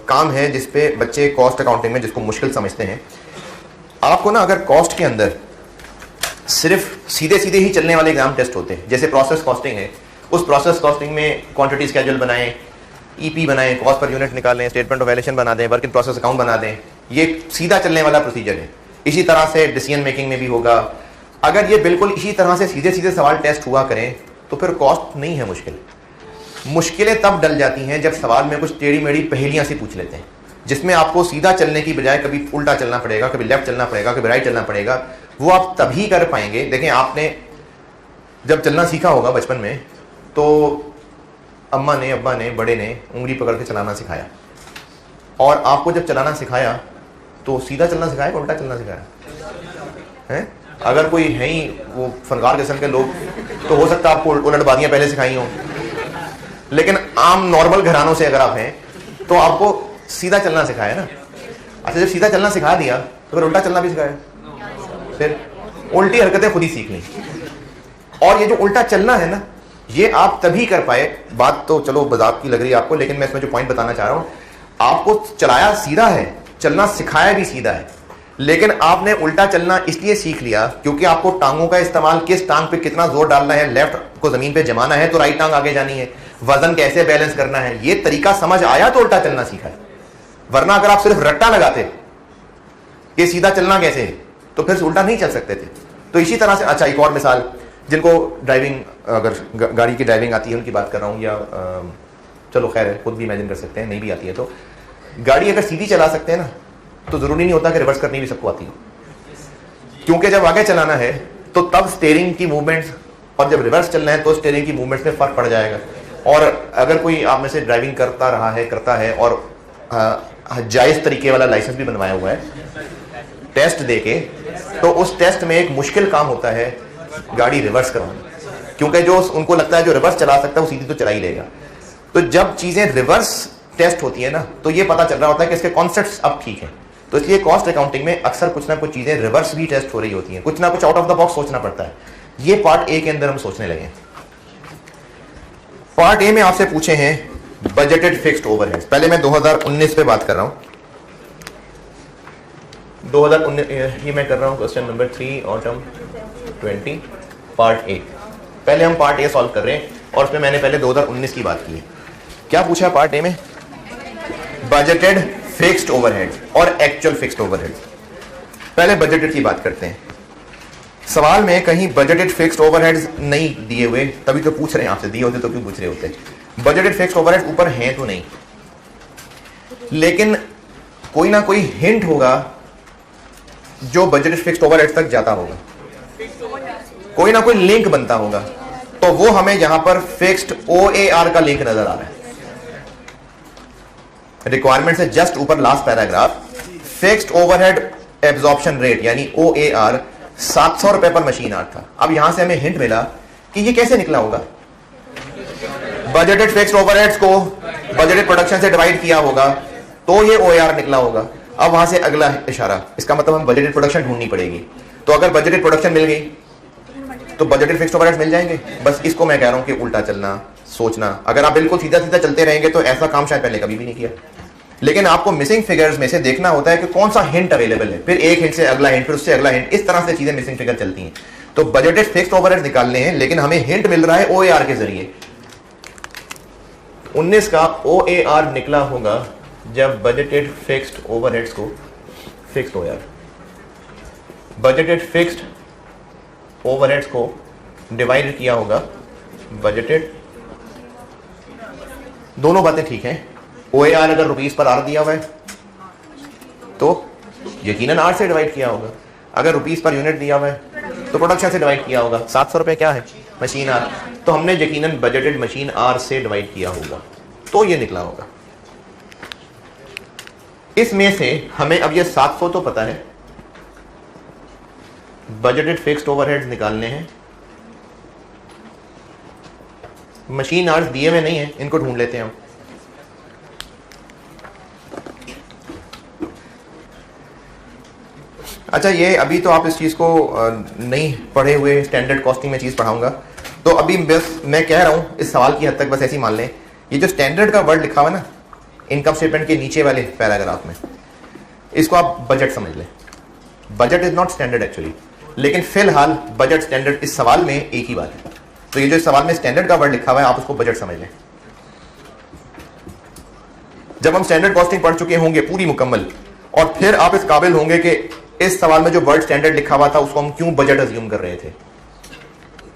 काम है जिसपे बच्चे कॉस्ट अकाउंटिंग में जिसको मुश्किल समझते हैं। आपको ना अगर कॉस्ट के अंदर सिर्फ सीधे सीधे ही चलने वाले एग्जाम टेस्ट होते हैं, जैसे प्रोसेस कॉस्टिंग है, उस प्रोसेस कॉस्टिंग में क्वांटिटी स्केड्यूल बनाएं, ईपी बनाएं, कॉस्ट पर यूनिट निकालें, स्टेटमेंट ऑफ वैल्यूएशन बना दें, वर्क इन प्रोसेस अकाउंट बना दें, ये सीधा चलने वाला प्रोसीजर है। इसी तरह से डिसीजन मेकिंग में भी होगा। अगर ये बिल्कुल इसी तरह से सीधे सीधे सवाल टेस्ट हुआ करें तो फिर कॉस्ट नहीं है मुश्किल। मुश्किलें तब डल जाती हैं जब सवाल में कुछ टेढ़ी मेढ़ी पहेलियां से पूछ लेते हैं, जिसमें आपको सीधा चलने की बजाय कभी उल्टा चलना पड़ेगा, कभी लेफ्ट चलना पड़ेगा, कभी राइट चलना पड़ेगा। वो आप तभी कर पाएंगे। देखें, आपने जब चलना सीखा होगा बचपन में तो अम्मा ने, अब्बा ने, बड़े ने उंगली पकड़ के चलाना सिखाया, और आपको जब चलाना सिखाया तो सीधा चलना सिखाया, उल्टा चलना सिखाया है? अगर कोई है ही वो फनकार किस्म के लोग तो हो सकता है आपको उलटबाजियां पहले सिखाई हों, लेकिन आम नॉर्मल घरानों से अगर आप हैं तो आपको सीधा चलना सिखाया ना। अच्छा, जब सीधा चलना सिखा दिया तो फिर उल्टा चलना भी सिखाया, फिर उल्टी हरकतें खुद ही सीख ली। और ये जो उल्टा चलना है ना, ये आप तभी कर पाए। बात तो चलो मजाक की लग रही है आपको, लेकिन मैं इसमें जो पॉइंट बताना चाह रहा हूं, आपको चलाया सीधा है, चलना सिखाया भी सीधा है, लेकिन आपने उल्टा चलना इसलिए सीख लिया क्योंकि आपको टांगों का इस्तेमाल, किस टांग पे कितना जोर डालना है, लेफ्ट को जमीन पे जमाना है तो राइट टांग आगे जानी है, वजन कैसे बैलेंस करना है, ये तरीका समझ आया तो उल्टा चलना सीखा है। वरना अगर आप सिर्फ रट्टा लगाते कि सीधा चलना कैसे है तो फिर उल्टा नहीं चल सकते थे। तो इसी तरह से, अच्छा एक और मिसाल, जिनको ड्राइविंग, अगर गाड़ी की ड्राइविंग आती है उनकी बात कर रहा हूँ, या चलो खैर है, खुद भी इमेजिन कर सकते हैं, नहीं भी आती है तो गाड़ी अगर सीधी चला सकते हैं ना तो जरूरी नहीं होता कि रिवर्स करनी भी सबको आती हो, क्योंकि जब आगे चलाना है तो तब स्टीयरिंग की मूवमेंट्स, और जब रिवर्स चलना है तो स्टीयरिंग की मूवमेंट्स में फर्क पड़ जाएगा। और अगर कोई आप में से ड्राइविंग करता है और जायज तरीके वाला लाइसेंस भी बनवाया हुआ है टेस्ट देके, तो उस टेस्ट में एक मुश्किल काम होता है गाड़ी रिवर्स करवाना, क्योंकि जो उनको लगता है जो रिवर्स चला सकता है वो सीधी तो चला ही लेगा। तो जब चीजें रिवर्स टेस्ट होती है ना तो ये पता चल रहा होता है कि इसके कॉन्सेप्ट्स अब ठीक है। तो इसलिए कॉस्ट अकाउंटिंग में अक्सर कुछ ना कुछ चीजें रिवर्स भी टेस्ट हो रही होती हैं, कुछ ना कुछ आउट ऑफ द बॉक्स सोचना पड़ता है। ये पार्ट ए के अंदर हम सोचने लगे। पार्ट ए में आपसे पूछे हैं बजटेड फिक्स्ड ओवरहेड्स। पहले मैं 2019 पे बात कर रहा हूं, 2019 ये मैं कर रहा हूं question number 3 autumn 20 part A. पहले हम पार्ट ए सॉल्व कर रहे हैं और उसमें मैंने पहले 2019 की बात की है। क्या पूछा है पार्ट ए में? बजटेड फिक्स्ड ओवरहेड्स और एक्चुअल फिक्स्ड ओवरहेड्स। पहले बजटेड की बात करते हैं। सवाल में कहीं बजटेड फिक्स्ड ओवरहेड्स नहीं दिए हुए, तभी तो पूछ रहे हैं आपसे, दिए होते तो क्यों पूछ रहे होते। बजटेड फिक्स्ड ओवरहेड्स ऊपर हैं तो नहीं, लेकिन कोई ना कोई हिंट होगा जो बजटेड फिक्स्ड ओवरहेड्स तक जाता होगा, कोई ना कोई लिंक बनता होगा, तो वो हमें यहां पर फिक्स्ड OAR का लिंक नजर आ रहा है। रिक्वायरमेंट से जस्ट ऊपर last paragraph, fixed overhead absorption rate यानी OAR 700 रुपए पर मशीन आर्ट था। अब यहां से हमें हिंट मिला कि ये कैसे निकला होगा। बजटेड फिक्स्ड ओवरहेड्स को बजटेड प्रोडक्शन से डिवाइड किया होगा तो ये OAR निकला होगा। अब वहां से अगला इशारा, इसका मतलब हम बजटेड प्रोडक्शन ढूंढनी पड़ेगी। तो अगर बजटेड प्रोडक्शन मिल गई तो बजटेड फिक्स्ड ओवरहेड्स मिल जाएंगे। बस इसको मैं कह रहा हूं कि उल्टा चलना, सोचना। अगर आप बिल्कुल सीधा सीधा चलते रहेंगे तो ऐसा काम शायद पहले कभी भी नहीं किया। लेकिन आपको मिसिंग फिगर्स में से देखना होता है कि कौन सा हिंट अवेलेबल है, फिर एक हिंट से अगला हिंट, फिर उससे अगला हिंट, इस तरह से चीजें मिसिंग फिगर चलती हैं। तो बजटेड फिक्स्ड ओवरहेड्स निकालने हैं, लेकिन हमें हिंट मिल रहा है OAR के जरिए। 19 का OAR निकला होगा जब बजटेड फिक्स्ड ओवरहेड्स को fixed OAR, budgeted fixed overheads को डिवाइड किया होगा बजटेड। दोनों बातें ठीक हैं। OAR अगर रुपीस पर आर दिया हुआ है तो यकीनन आर से डिवाइड किया होगा। अगर रुपीस पर यूनिट दिया हुआ है तो प्रोडक्शन से डिवाइड किया होगा। 700 रुपए क्या है? Machine R. तो हमने यकीनन बजटेड मशीन आर से डिवाइड किया होगा, तो ये निकला होगा। इसमें से हमें अब ये 700 तो पता है, बजटेड फिक्स्ड ओवरहेड्स निकालने हैं। मशीन आवर्स दिए हुए नहीं है, इनको ढूंढ लेते हैं हम। अच्छा, ये अभी तो आप इस चीज को नहीं पढ़े हुए, स्टैंडर्ड कॉस्टिंग में चीज पढ़ाऊंगा, तो अभी बस मैं कह रहा हूं इस सवाल की हद तक बस ऐसे ही मान लें। ये जो स्टैंडर्ड का वर्ड लिखा हुआ ना इनकम स्टेटमेंट के नीचे वाले पैराग्राफ में, इसको आप बजट समझ लें। Budget is not standard actually, लेकिन फिलहाल बजट स्टैंडर्ड इस सवाल में एक ही बात है। तो ये जो इस सवाल में स्टैंडर्ड का वर्ड लिखा हुआ है आप उसको बजट समझ लें। जब हम स्टैंडर्ड कॉस्टिंग पढ़ चुके होंगे पूरी मुकम्मल, और फिर आप इस काबिल होंगे कि इस सवाल में जो वर्ड स्टैंडर्ड लिखा हुआ था उसको हम क्यों बजट अज्यूम कर रहे थे।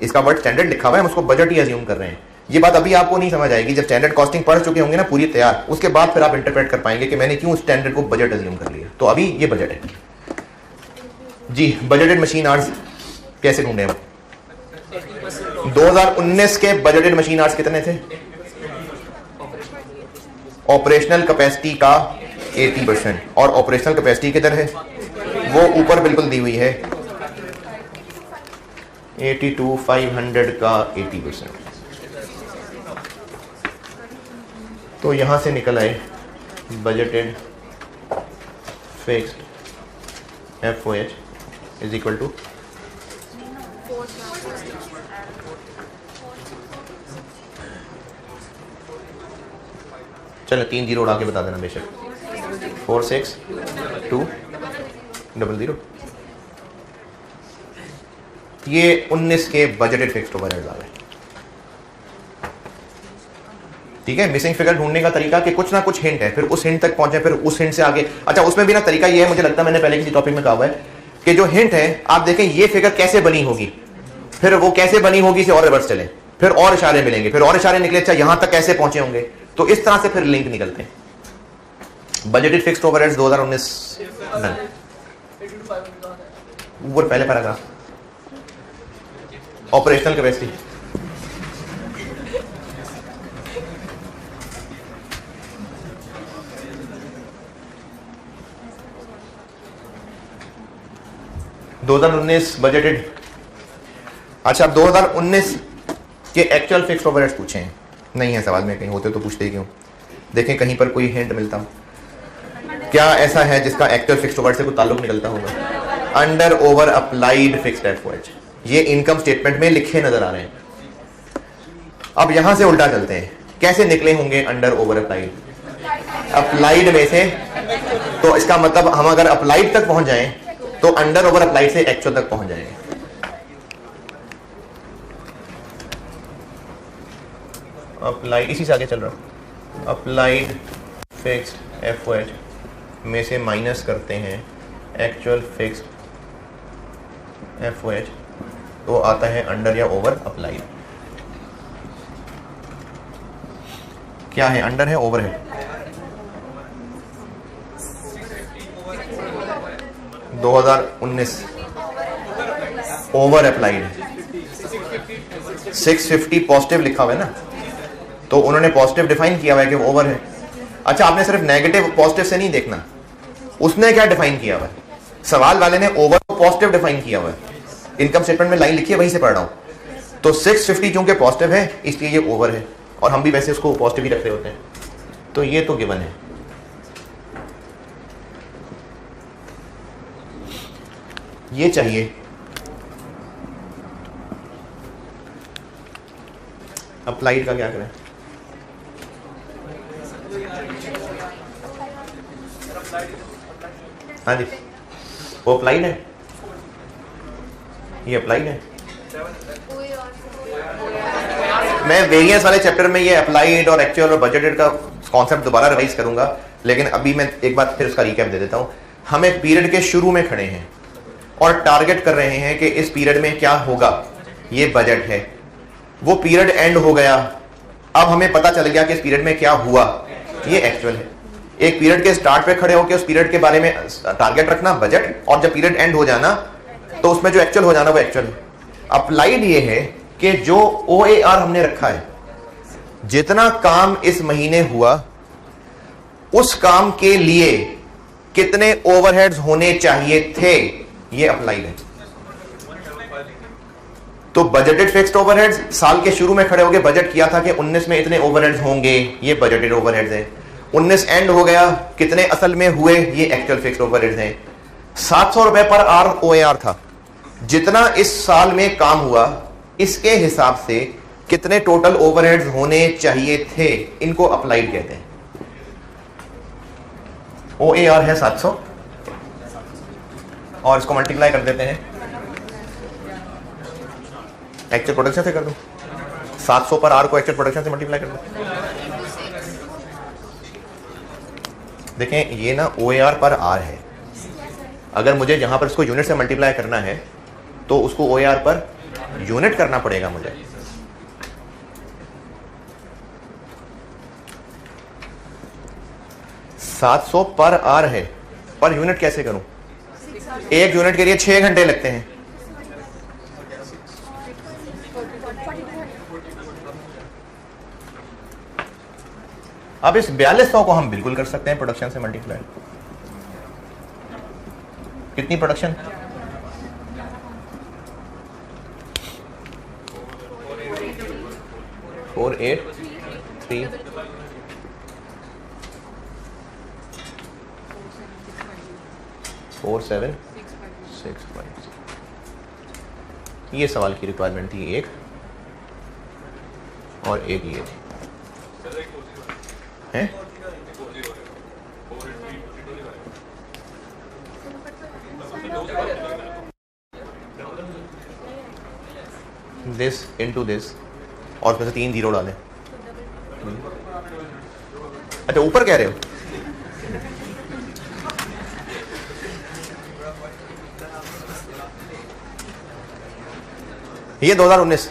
इसका वर्ड स्टैंडर्ड लिखा हुआ है, हम उसको बजट ही अज्यूम कर रहे हैं। ये बात अभी आपको नहीं समझ आएगी, जब स्टैंडर्ड कॉस्टिंग पढ़ चुके होंगे ना पूरी तैयार, उसके बाद फिर आप इंटरप्रेट कर पाएंगे कि मैंने क्यों स्टैंडर्ड को बजट अज्यूम कर लिया। तो अभी ये बजट है जी। बजटेड मशीन आवर्स कैसे ढूंढे हम? 2019 के बजटेड मशीन आवर्स कितने थे? ऑपरेशनल कैपेसिटी का 80%, और ऑपरेशनल कैपेसिटी किधर है? वो ऊपर बिल्कुल दी हुई है, 82,500 का 80%। तो यहां से निकल आए budgeted fixed FOH is equal to चलो 3 जीरो उड़ा के बता देना बेशक। 46,200। ये 19 के बजटेड फिक्स्ड ओवरहेड्स आ गए। ठीक है, मिसिंग फिगर ढूंढने का तरीका कि कुछ ना कुछ हिंट है, फिर उस हिंट तक पहुंचे, फिर उस हिंट से आगे। अच्छा, उसमें भी ना तरीका ये है, मुझे लगता है मैंने पहले किसी टॉपिक में कहा हुआ है कि जो हिंट है आप देखें ये फिगर कैसे बनी होगी, फिर वो कैसे बनी होगी से और रिवर्स चले, फिर और इशारे मिलेंगे, फिर और इशारे निकले, अच्छा यहां तक कैसे पहुंचे होंगे। तो इस तरह से फिर लिंक निकलते हैं। बजटेड फिक्स्ड ओवरहेड्स 2019 ऊपर पहले पैराग्राफ, ऑपरेशनल कैपेसिटी। बजटेड। अच्छा, अब 2019 के एक्चुअल फिक्स्ड ओवरहेड्स पूछे हैं, नहीं है सवाल में, कहीं होते तो पूछते ही क्यों। देखें कहीं पर कोई हिंट मिलता हो, क्या ऐसा है जिसका एक्चुअल फिक्स्ड ओवरहेड से कोई ताल्लुक निकलता होगा? Under over applied fixed FOH, ये इनकम स्टेटमेंट में लिखे नजर आ रहे हैं। अब यहां से उल्टा चलते हैं, कैसे निकले होंगे अंडर ओवर अप्लाइड? अप्लाइड में से, तो इसका मतलब हम अगर अप्लाइड तक पहुंच जाएं तो अंडर ओवर अप्लाइड से एक्चुअल तक पहुंच जाएंगे। अप्लाइड, इसी से आगे चल रहा हूं। अप्लाइड फिक्स्ड FOH में से माइनस करते हैं एक्चुअल फिक्स्ड FOH, तो आता है अंडर या ओवर अप्लाइड। क्या है? अंडर है, ओवर है? 2019 ओवर अप्लाइड, 650 पॉजिटिव लिखा हुआ है ना, तो उन्होंने पॉजिटिव डिफाइन किया हुआ है कि वो ओवर है। अच्छा, आपने सिर्फ नेगेटिव पॉजिटिव से नहीं देखना, उसने क्या डिफाइन किया हुआ है। सवाल वाले ने ओवर को पॉजिटिव डिफाइन किया हुआ है, इनकम स्टेटमेंट में लाइन लिखी है वहीं से पढ़ रहा हूं। तो 650 चूंकि पॉजिटिव है इसलिए ये ओवर है, और हम भी वैसे उसको पॉजिटिव ही रख रहे होते हैं, तो ये तो गिवन है। ये चाहिए अप्लाइड का क्या करें? हाँ जी, वो अप्लाइड है, ये अप्लाइड है। मैं वेरिएंस वाले चैप्टर में ये अप्लाइड और एक्चुअल और बजटेड का कॉन्सेप्ट दोबारा रिवाइज करूंगा, लेकिन अभी मैं एक बार फिर उसका रिकैप दे देता हूं। हम एक पीरियड के शुरू में खड़े हैं और टारगेट कर रहे हैं कि इस पीरियड में क्या होगा, ये बजट है। वो पीरियड एंड हो गया, अब हमें पता चल गया कि इस पीरियड में क्या हुआ, ये एक्चुअल है। एक पीरियड के स्टार्ट पे खड़े होकर उस पीरियड के बारे में टारगेट रखना बजट, और जब पीरियड एंड हो जाना तो उसमें जो एक्चुअल हो जाना वो एक्चुअल है। अप्लाइड ये है कि जो OAR हमने रखा है, जितना काम इस महीने हुआ उस काम के लिए कितने ओवरहेड्स होने चाहिए थे, ये अप्लाइड है। तो बजटेड फिक्स्ड ओवरहेड्स, साल के शुरू में खड़े होकर बजट किया था कि 19 में इतने ओवरहेड्स होंगे, ये बजटेड ओवरहेड्स है। 19 एंड हो गया, कितने असल में हुए, ये एक्चुअल फिक्स्ड ओवरहेड्स हैं। 700 रुपए पर आर OAR था, जितना इस साल में काम हुआ इसके हिसाब से कितने टोटल ओवरहेड्स होने चाहिए थे, इनको अप्लाइड कहते हैं। OAR है 700 और इसको मल्टीप्लाई कर देते हैं, एक्चुअल प्रोडक्शन से कर दो। 700 पर आर को एक्चुअल प्रोडक्शन से मल्टीप्लाई कर दो। देखें ये ना OAR पर आर है, अगर मुझे जहां पर इसको यूनिट से मल्टीप्लाई करना है तो उसको OAR पर यूनिट करना पड़ेगा मुझे। $700 पर आर है, पर यूनिट कैसे करूं? एक यूनिट के लिए 6 घंटे लगते हैं। अब इस 4200 को हम बिल्कुल कर सकते हैं प्रोडक्शन से मल्टीप्लाई। कितनी प्रोडक्शन? 483 4765। ये सवाल की रिक्वायरमेंट थी एक, और एक ये थी है? दिस इनटू दिस, और उसमें से 3 जीरो डालें। अच्छा ऊपर कह रहे हो? ये 2019।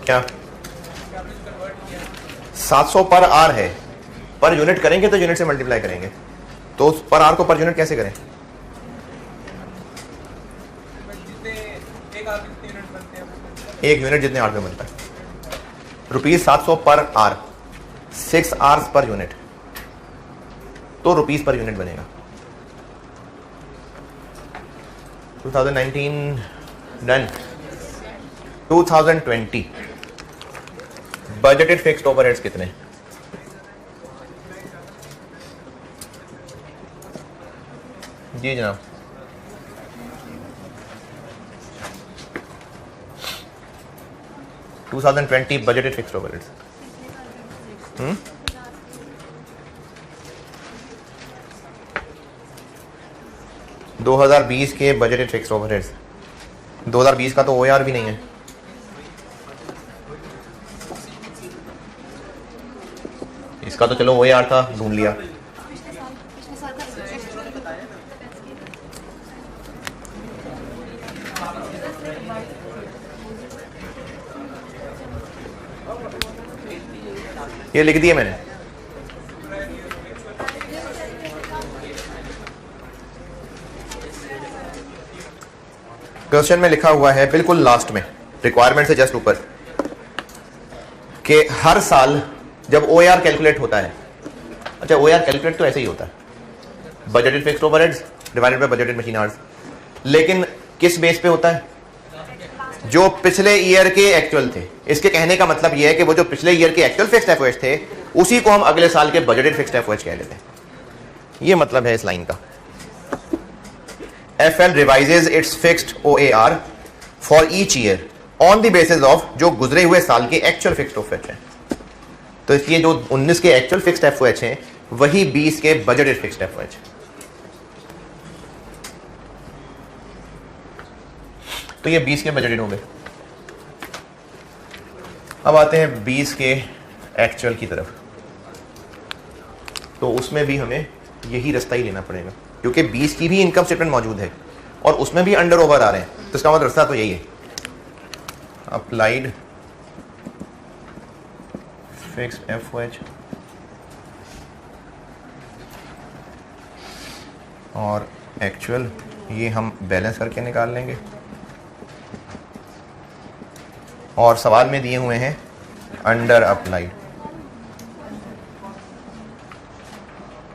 क्या 700 पर आर है, पर यूनिट करेंगे तो यूनिट से मल्टीप्लाई करेंगे, तो उस पर आर को पर यूनिट कैसे करें? एक यूनिट जितने आर पे बनता है। ₹700 पर आर, 6 आवर्स पर यूनिट, तो रुपीस पर यूनिट बनेगा। 2019 डन। 2020 बजटेड फिक्स्ड ओवरहेड्स कितने? जी जनाब। $2020 बजटेड फिक्स्ड ओवरहेड्स 2020 के बजटेड फिक्स्ड ओवरहेड्स 2020 का तो OAR भी नहीं है। इसका तो चलो OAR था, ढूंढ लिया। ये लिख दिए मैंने। क्वेश्चन में लिखा हुआ है बिल्कुल लास्ट में, रिक्वायरमेंट से जस्ट ऊपर, कि हर साल जब OAR कैलकुलेट होता है, अच्छा OAR कैलकुलेट तो ऐसे ही होता है, budgeted fixed overheads divided by budgeted machine hours, लेकिन किस बेस पे होता है? जो पिछले ईयर के एक्चुअल थे। इसके कहने का मतलब यह है कि वो जो पिछले ईयर के एक्चुअल फिक्स्ड एफओएच थे उसी को हम अगले साल के बजटेड फिक्स्ड एफओएच कह लेते हैं। ये मतलब है इस लाइन का। FL revises its fixed OAR for each year on the basis of जो गुजरे हुए साल के एक्चुअल फिक्स्ड एफओएच हैं। तो इसलिए जो 19 के एक्चुअल फिक्स्ड एफओएच हैं वही 20 के बजटेड फिक्स्ड एफओएच। तो ये 20 के बजटेड हो गए। अब आते हैं 20 के एक्चुअल की तरफ। तो उसमें भी हमें यही रास्ता ही लेना पड़ेगा, क्योंकि 20 की भी इनकम स्टेटमेंट मौजूद है और उसमें भी अंडर ओवर आ रहे हैं, तो इसका मतलब रास्ता तो यही है। अप्लाइड फिक्स्ड एफओएच और एक्चुअल, ये हम बैलेंस करके निकाल लेंगे। और सवाल में दिए हुए हैं अंडर अप्लाइड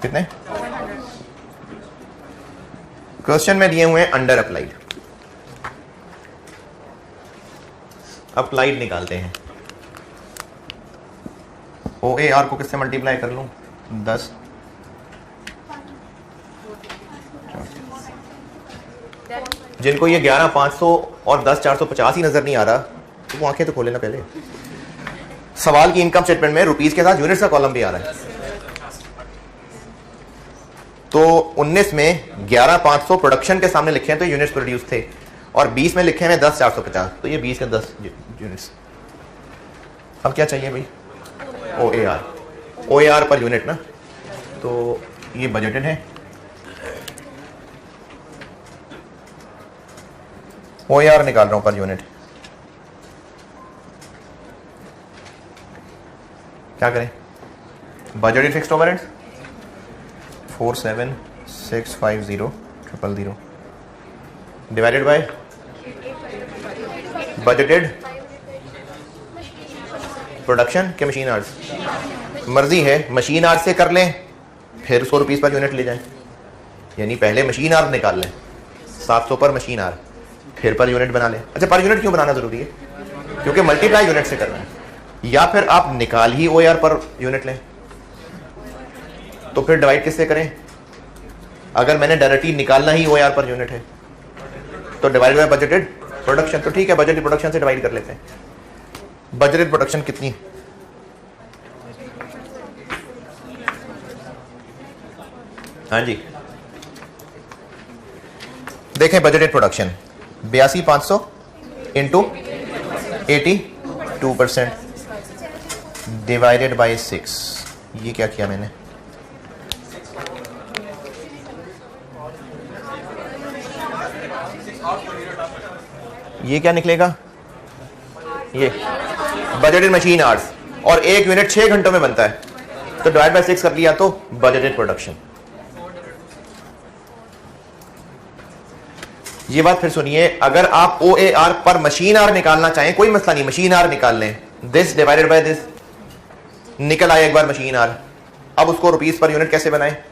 कितने? क्वेश्चन में दिए हुए हैं अंडर अप्लाइड। अप्लाइड निकालते हैं। OAR को किससे मल्टीप्लाई कर लूं? 10। जिनको ये 11,500 और 10,450 ही नजर नहीं आ रहा तो वो आंखें तो खोले ना पहले। सवाल की इनकम स्टेटमेंट में रुपीस के साथ यूनिट्स का कॉलम भी आ रहा है। तो 19 में 11,500 प्रोडक्शन के सामने लिखे हैं तो यूनिट्स प्रोड्यूस थे, और 20 में लिखे हैं 10,450, तो ये 20 के 10 यूनिट्स। अब क्या चाहिए भाई? OAR पर यूनिट ना, तो ये बजटेड है। OAR निकाल रहा हूं पर यूनिट। क्या करें? Budgeted fixed overheads 47,650,000 divided by budgeted production के मशीन आवर्स। मर्जी है, मशीन आवर्स से कर लें फिर 100 रुपीज़ पर यूनिट ले जाएं, यानी पहले मशीन आवर्स निकाल लें 700 पर मशीन आवर, फिर पर यूनिट बना लें। अच्छा, पर यूनिट क्यों बनाना जरूरी है? क्योंकि मल्टीप्लाई यूनिट से करना है। या फिर आप निकाल ही OAR पर यूनिट लें, तो फिर डिवाइड किससे करें? अगर मैंने डायरेक्टली निकालना ही OAR पर यूनिट है तो डिवाइड बाय बजटेड प्रोडक्शन। तो ठीक है, बजटेड प्रोडक्शन से डिवाइड कर लेते हैं। बजटेड प्रोडक्शन कितनी? हाँ जी, देखें budgeted production 82,500 into 82% divided by 6। ये क्या किया मैंने? ये क्या निकलेगा? ये बजटेड मशीन आवर्स, और एक यूनिट 6 घंटों में बनता है, तो डिवाइड बाय 6 कर लिया तो बजटेड प्रोडक्शन। ये बात फिर सुनिए, अगर आप OAR पर मशीन आवर निकालना चाहें कोई मसला नहीं, मशीन आवर निकाल लें। दिस डिवाइडेड बाय दिस, निकल आए एक बार मशीन आवर। अब उसको रुपीस पर यूनिट कैसे बनाए?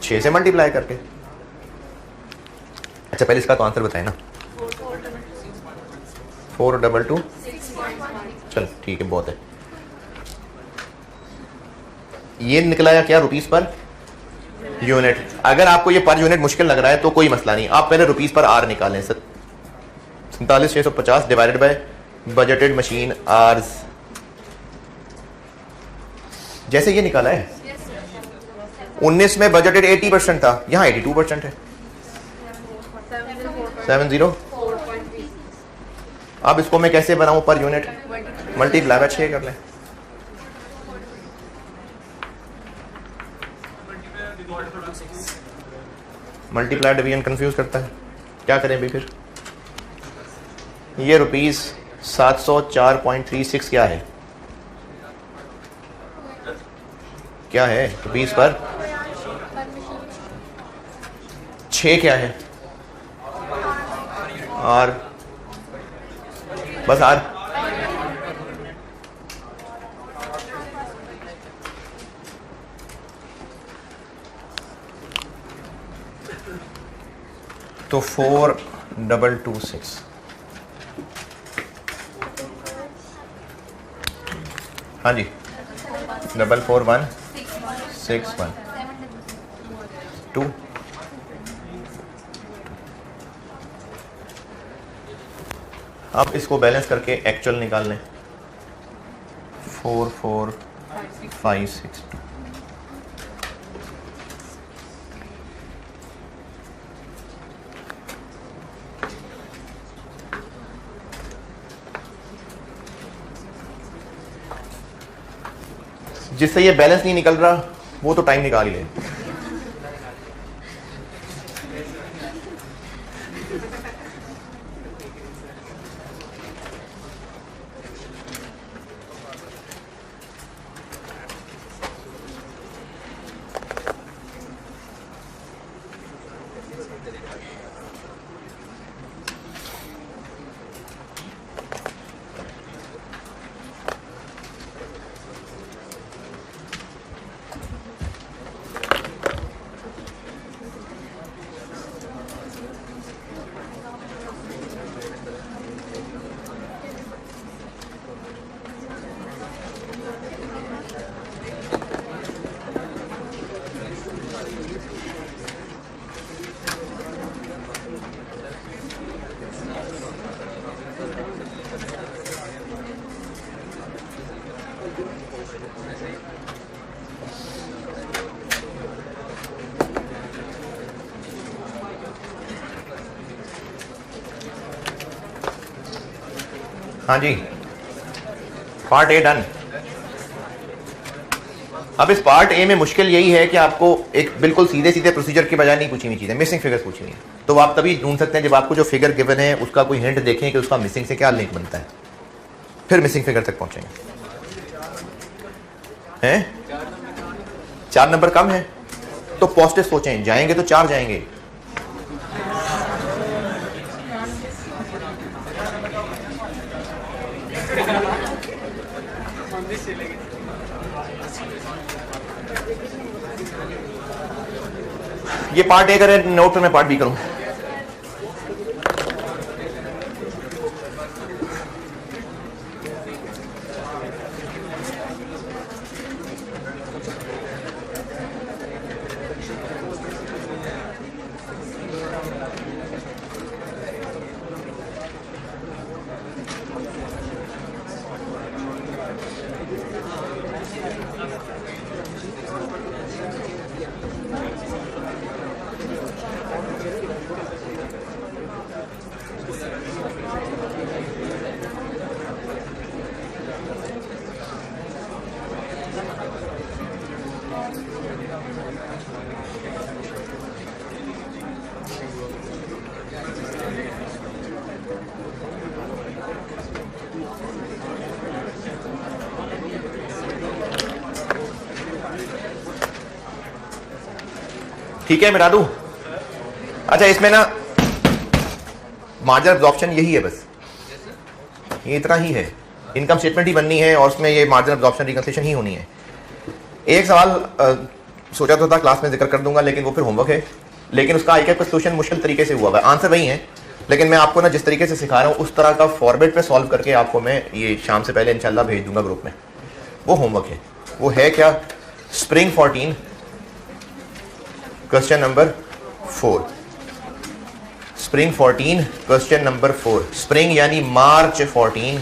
6 से मल्टीप्लाई करके। अच्छा, पहले इसका तो आंसर बताए ना। 422, चल ठीक है, बहुत है। ये निकलाया क्या? Rupees per unit. अगर आपको ये पर यूनिट मुश्किल लग रहा है तो कोई मसला नहीं, आप पहले रुपीस पर आर निकालें। 47,650 divided by budgeted machine hours. जैसे ये निकाला है 19 में बजटेड 80% था, यहां 82% है। 70। अब इसको मैं कैसे बनाऊं पर यूनिट? मल्टीप्लाई बाय 6 कर लें। मल्टीप्लाई डिवीजन कंफ्यूज करता है, क्या करें भी फिर? ये ₹704.36 क्या है? क्या है रुपीस पर 6 क्या है? और बस आर। तो 4226। हाँ जी 441612। अब इसको बैलेंस करके एक्चुअल निकाल लें। 44562। जिससे ये बैलेंस नहीं निकल रहा वो तो टाइम निकाल ही ले। हाँ जी पार्ट ए डन। अब इस पार्ट ए में मुश्किल यही है कि आपको एक बिल्कुल सीधे सीधे प्रोसीजर के बजाय नहीं पूछी हुई चीज़ें, मिसिंग फिगर्स पूछी हुई है। तो आप तभी ढूंढ सकते हैं जब आपको जो फिगर गिवन है उसका कोई हिंट देखें कि उसका मिसिंग से क्या लिंक बनता है, फिर मिसिंग फिगर तक पहुंचेंगे। हैं 4 नंबर कम है तो पॉजिटिव सोचें, जाएंगे तो 4 जाएंगे। ये पार्ट ए करें नोट पर मैं पार्ट बी करूं। ठीक है मिटा दूं? अच्छा इसमें ना मार्जिनल एब्जॉर्प्शन यही है, बस ये इतना ही है। इनकम स्टेटमेंट ही बननी है और उसमें ये मार्जिनल एब्जॉर्प्शन रिकंसिलिएशन ही होनी है। एक सवाल सोचा तो था क्लास में जिक्र कर दूंगा लेकिन वो फिर होमवर्क है, लेकिन उसका आईकैप का सोल्यूशन मुश्किल तरीके से हुआ है। आंसर वही है लेकिन मैं आपको ना जिस तरीके से सिखा रहा हूँ उस तरह का फॉर्मेट पे सॉल्व करके आपको मैं ये शाम से पहले इंशाल्लाह भेज दूंगा ग्रुप में। वो होमवर्क है। वो है क्या? Spring 14 question number 4। Spring 14 question number 4। Spring यानी मार्च 14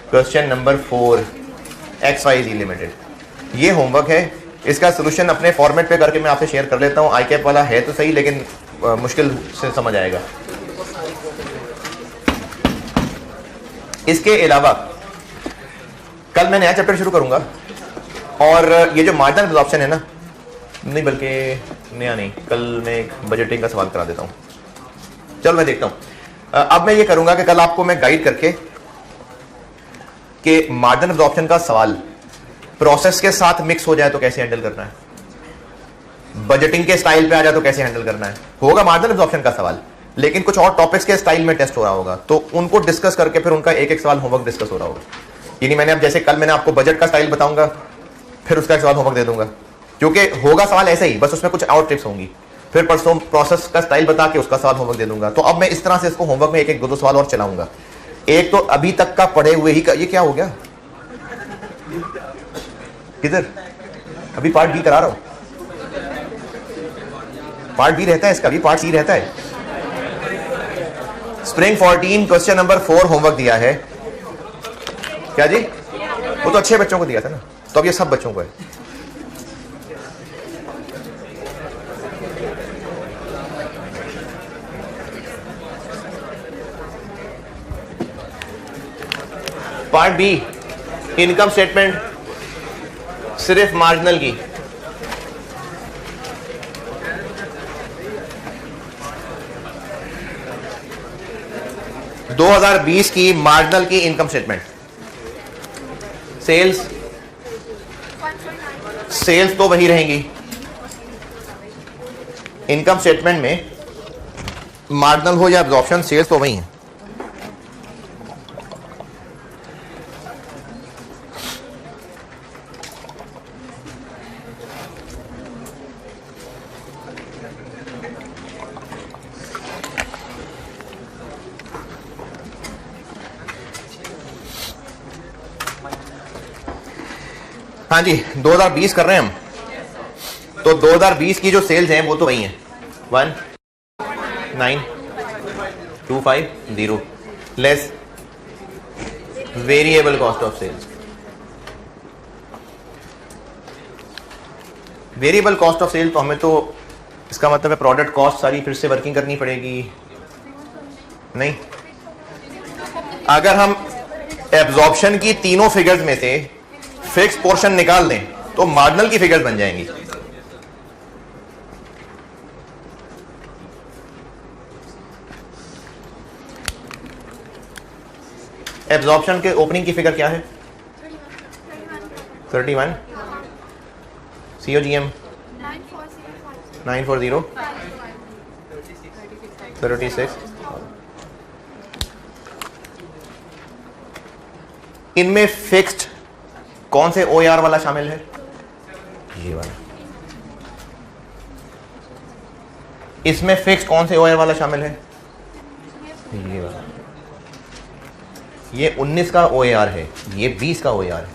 क्वेश्चन नंबर 4 XYZ लिमिटेड। ये होमवर्क है। इसका सोल्यूशन अपने फॉर्मेट पे करके मैं आपसे शेयर कर लेता हूँ। आईकैप वाला है तो सही लेकिन मुश्किल से समझ आएगा। इसके अलावा कल मैं नया चैप्टर शुरू करूंगा और ये जो मार्जिनल एब्जॉर्प्शन है ना, नहीं बल्कि नया नहीं, कल मैं एक बजटिंग का सवाल करा देता हूं। चलो मैं देखता हूं। अब मैं ये करूंगा कि कल आपको मैं गाइड करके कि मार्जिनल एब्जॉर्प्शन का सवाल प्रोसेस के साथ मिक्स हो जाए तो कैसे हैंडल करना है, बजटिंग के स्टाइल पे आ जाए तो कैसे हैंडल करना है। होगा मार्जिनल एब्जॉर्प्शन का सवाल, लेकिन कुछ और टॉपिक्स के स्टाइल में टेस्ट हो रहा होगा, तो उनको डिस्कस करके फिर उनका एक एक सवाल होमवर्क डिस्कस हो रहा होगा। यानी मैंने अब जैसे कल मैंने आपको बजट का स्टाइल बताऊंगा, फिर उसका एक सवाल होमवर्क दे दूंगा, क्योंकि होगा सवाल ऐसे ही, बस उसमें कुछ और टिप्स होंगी। फिर परसों प्रोसेस का स्टाइल बता के उसका सवाल होमवर्क दे दूंगा। तो अब मैं इस तरह से इसको होमवर्क में एक एक दो सवाल और चलाऊंगा। एक तो अभी तक का पढ़े हुए ही का, ये क्या हो गया, किधर अभी पार्ट बी करा रहा हूं, पार्ट बी रहता है इसका, अभी पार्ट सी रहता है। स्प्रिंग 14 क्वेश्चन नंबर 4 होमवर्क दिया है क्या जी? वो तो अच्छे बच्चों को दिया था ना, तो अब ये सब बच्चों को है। पार्ट बी इनकम स्टेटमेंट सिर्फ मार्जिनल की, दो 2020 की मार्जिनल की इनकम स्टेटमेंट। सेल्स तो वही रहेंगी, इनकम स्टेटमेंट में मार्जिनल हो या एब्जॉर्प्शन, सेल्स तो वही है। हाँ जी, 2020 कर रहे हैं हम, तो 2020 की जो सेल्स हैं वो तो वही हैं, 19,250 less variable cost of sales. Variable cost of sale तो हमें तो इसका मतलब है प्रोडक्ट कॉस्ट सारी फिर से वर्किंग करनी पड़ेगी नहीं। अगर हम एब्जॉर्प्शन की तीनों फिगर्स में से फिक्स पोर्शन निकाल दें तो मार्जिनल की फिगर्स बन जाएंगी। एब्जॉर्प्शन के ओपनिंग की फिगर क्या है? 31, COGM 940, 36। इनमें फिक्स्ड कौन से OAR वाला शामिल है? ये वाला। इसमें फिक्स कौन से OAR वाला शामिल है? ये वाला। ये 19 का OAR है, ये 20 का OAR है,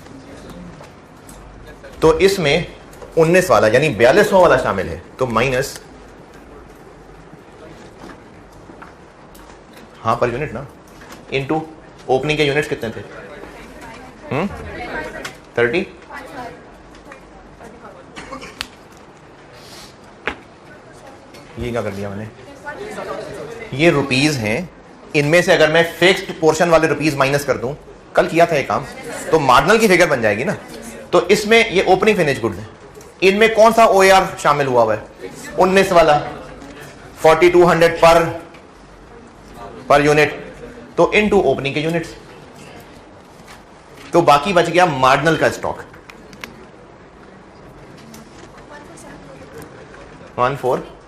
तो इसमें 19 वाला यानी 4200 वाला शामिल है, तो माइनस, हाँ पर यूनिट ना, इनटू ओपनिंग के यूनिट्स कितने थे? 30। ये क्या कर दिया मैंने, ये रुपीज हैं, इनमें से अगर मैं फिक्स्ड पोर्शन वाले रुपीज माइनस कर दूं, कल किया था ये काम, तो मार्जिनल की फिगर बन जाएगी ना। तो इसमें ये ओपनिंग फिनिश गुड्स है, इनमें कौन सा OAR शामिल हुआ हुआ है? 19 वाला, 4200 पर यूनिट, तो इनटू ओपनिंग के यूनिट्स, तो बाकी बच गया मार्जिनल का स्टॉक। 163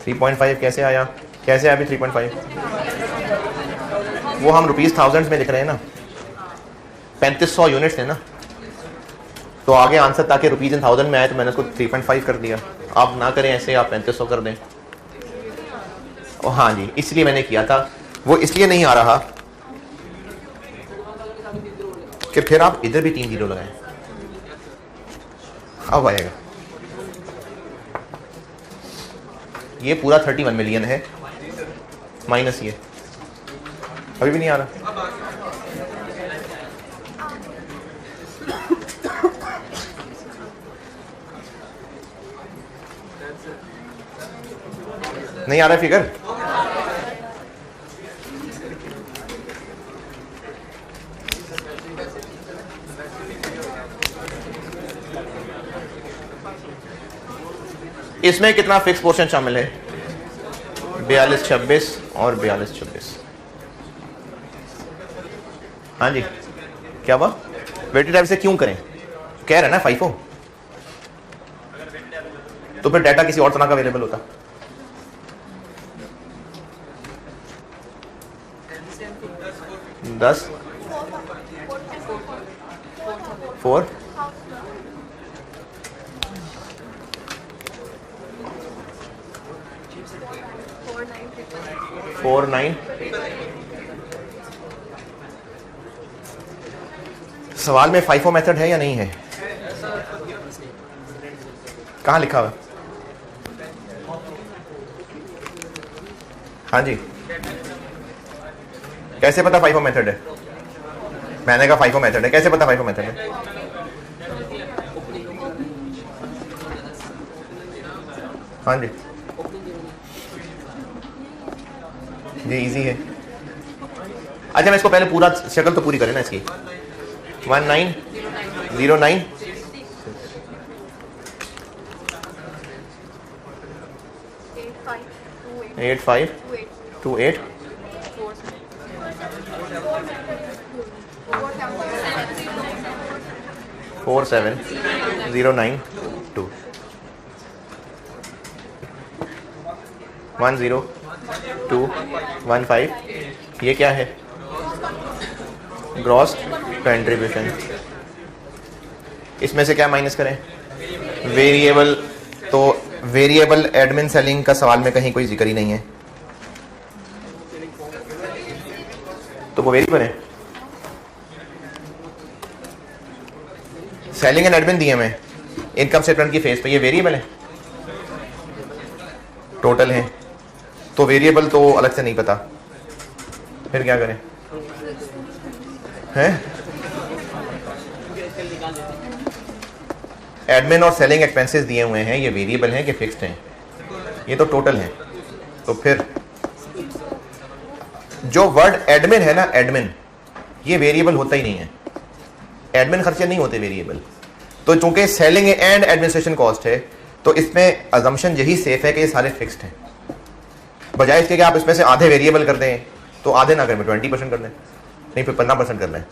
3.5 कैसे आया? कैसे आया अभी 3.5? वो हम रुपीज थाउजेंड्स में लिख रहे हैं ना, 3500 यूनिट्स है ना, तो आगे आंसर ताकि रुपीज इन थाउजेंड में आए तो मैंने उसको 3.5 कर दिया। आप ना करें ऐसे, आप 3500 कर दें। और हाँ जी, इसलिए मैंने किया था, वो इसलिए नहीं आ रहा कि फिर आप इधर भी 3 जीरो लगाएं, अब आएगा। ये पूरा 31 मिलियन है माइनस ये, अभी भी नहीं आ रहा। नहीं आ रहा फिगर? इसमें कितना फिक्स पोर्शन शामिल है? 42-26 और 42-26। हाँ जी, क्या हुआ? वेटेड टाइप से क्यों करें? कह रहे ना FIFO, तो फिर डाटा किसी और तरह का अवेलेबल होता। दस 4 4 9। सवाल में FIFO मेथड है या नहीं है? कहाँ लिखा हुआ? हाँ जी, कैसे पता FIFO मेथड है? मैंने कहा FIFO मेथड है, कैसे पता FIFO मेथड है? हाँ जी जी, इजी है। अच्छा, मैं इसको पहले पूरा शक्ल तो पूरी करें ना इसकी। 1909 8528 47092 10215। ये क्या है? Gross contribution. इसमें से क्या माइनस करें? वेरिएबल। तो वेरिएबल एडमिन सेलिंग का सवाल में कहीं कोई जिक्र ही नहीं है, तो वो वेरिएबल है। सेलिंग एंड एडमिन दिए हमें इनकम स्टेटमेंट की फेस पे, ये वेरिएबल है, टोटल है, तो वेरिएबल तो अलग से नहीं पता, फिर क्या करें? हैं? एडमिन और सेलिंग एक्सपेंसेस दिए हुए हैं, ये वेरिएबल हैं कि फिक्स्ड हैं? ये तो टोटल है। तो फिर जो वर्ड एडमिन है ना, एडमिन, ये वेरिएबल होता ही नहीं है। एडमिन खर्चे नहीं होते वेरिएबल। तो चूंकि सेलिंग एंड एडमिनिस्ट्रेशन कॉस्ट है, तो इसमें अजम्पशन यही सेफ है कि ये सारे फिक्स्ड हैं, बजाय इसके कि आप इसमें से आधे वेरिएबल कर दें, तो आधे ना करें, 20% कर दें, नहीं फिर 15% कर लें,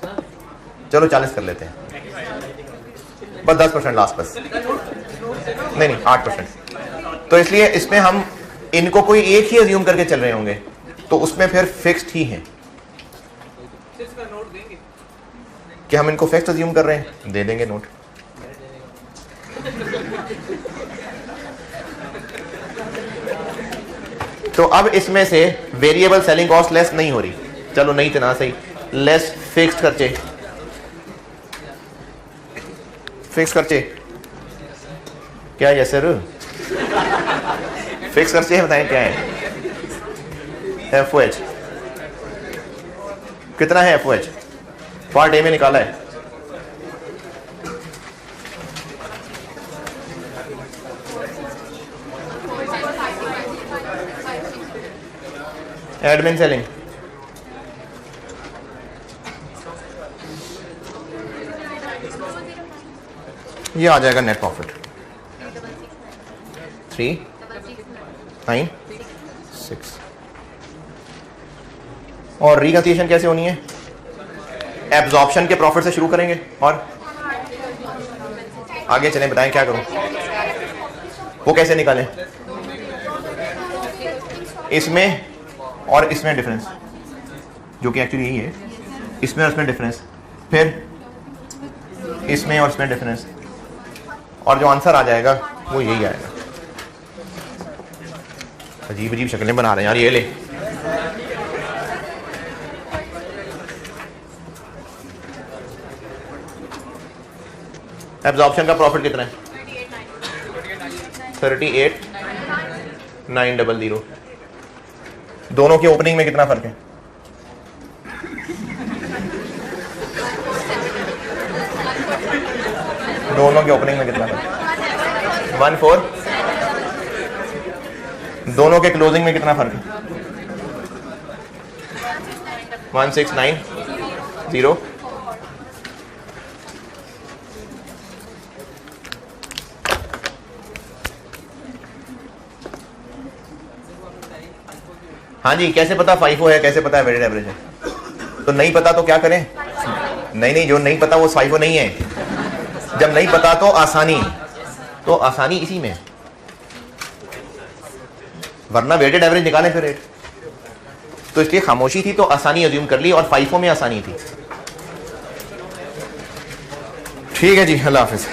चलो 40 कर लेते हैं, बस 10% लास्ट, बस नहीं 8%। तो इसलिए इसमें हम इनको कोई एक ही अज्यूम करके चल रहे होंगे, तो उसमें फिर फिक्स्ड ही है। कि हम इनको फिक्स्ड अज्यूम कर रहे हैं, दे देंगे नोट। तो अब इसमें से वेरिएबल सेलिंग कॉस्ट लेस नहीं हो रही, चलो नहीं तना सही, लेस फिक्स्ड खर्चे, फिक्स खर्चे क्या है सर? फिक्स खर्चे है, बताएं क्या है? FOH कितना है? FOH पार्ट ए में निकाला है, एडमिन सेलिंग ये आ जाएगा नेट प्रॉफिट 396। और रिकन्सिलिएशन कैसे होनी है? एब्जॉर्प्शन के प्रॉफिट से शुरू करेंगे और आगे चलें, बताएं क्या करूं? वो कैसे निकालें? इसमें और इसमें डिफरेंस, जो कि एक्चुअली यही है, इसमें और इसमें डिफरेंस, फिर इसमें और इसमें डिफरेंस, और जो आंसर आ जाएगा वो यही आएगा। अजीब अजीब शक्लें बना रहे हैं यार, ये ले। एब्जॉर्प्शन का प्रॉफिट कितना है? 38,900। दोनों के ओपनिंग में कितना फर्क है? दोनों के ओपनिंग में कितना फर्क? 14 दोनों के क्लोजिंग में कितना फर्क है? 1690। हाँ जी, कैसे पता FIFO है, कैसे पता है वेटेड एवरेज है? तो नहीं पता तो क्या करें? नहीं, जो नहीं पता वो FIFO नहीं है। जब नहीं पता तो आसानी इसी में, वरना वेटेड एवरेज निकालें फिर रेट। तो इसलिए खामोशी थी तो आसानी अज्यूम कर ली, और FIFO में आसानी थी। ठीक है जी, अल्लाह हाफिज।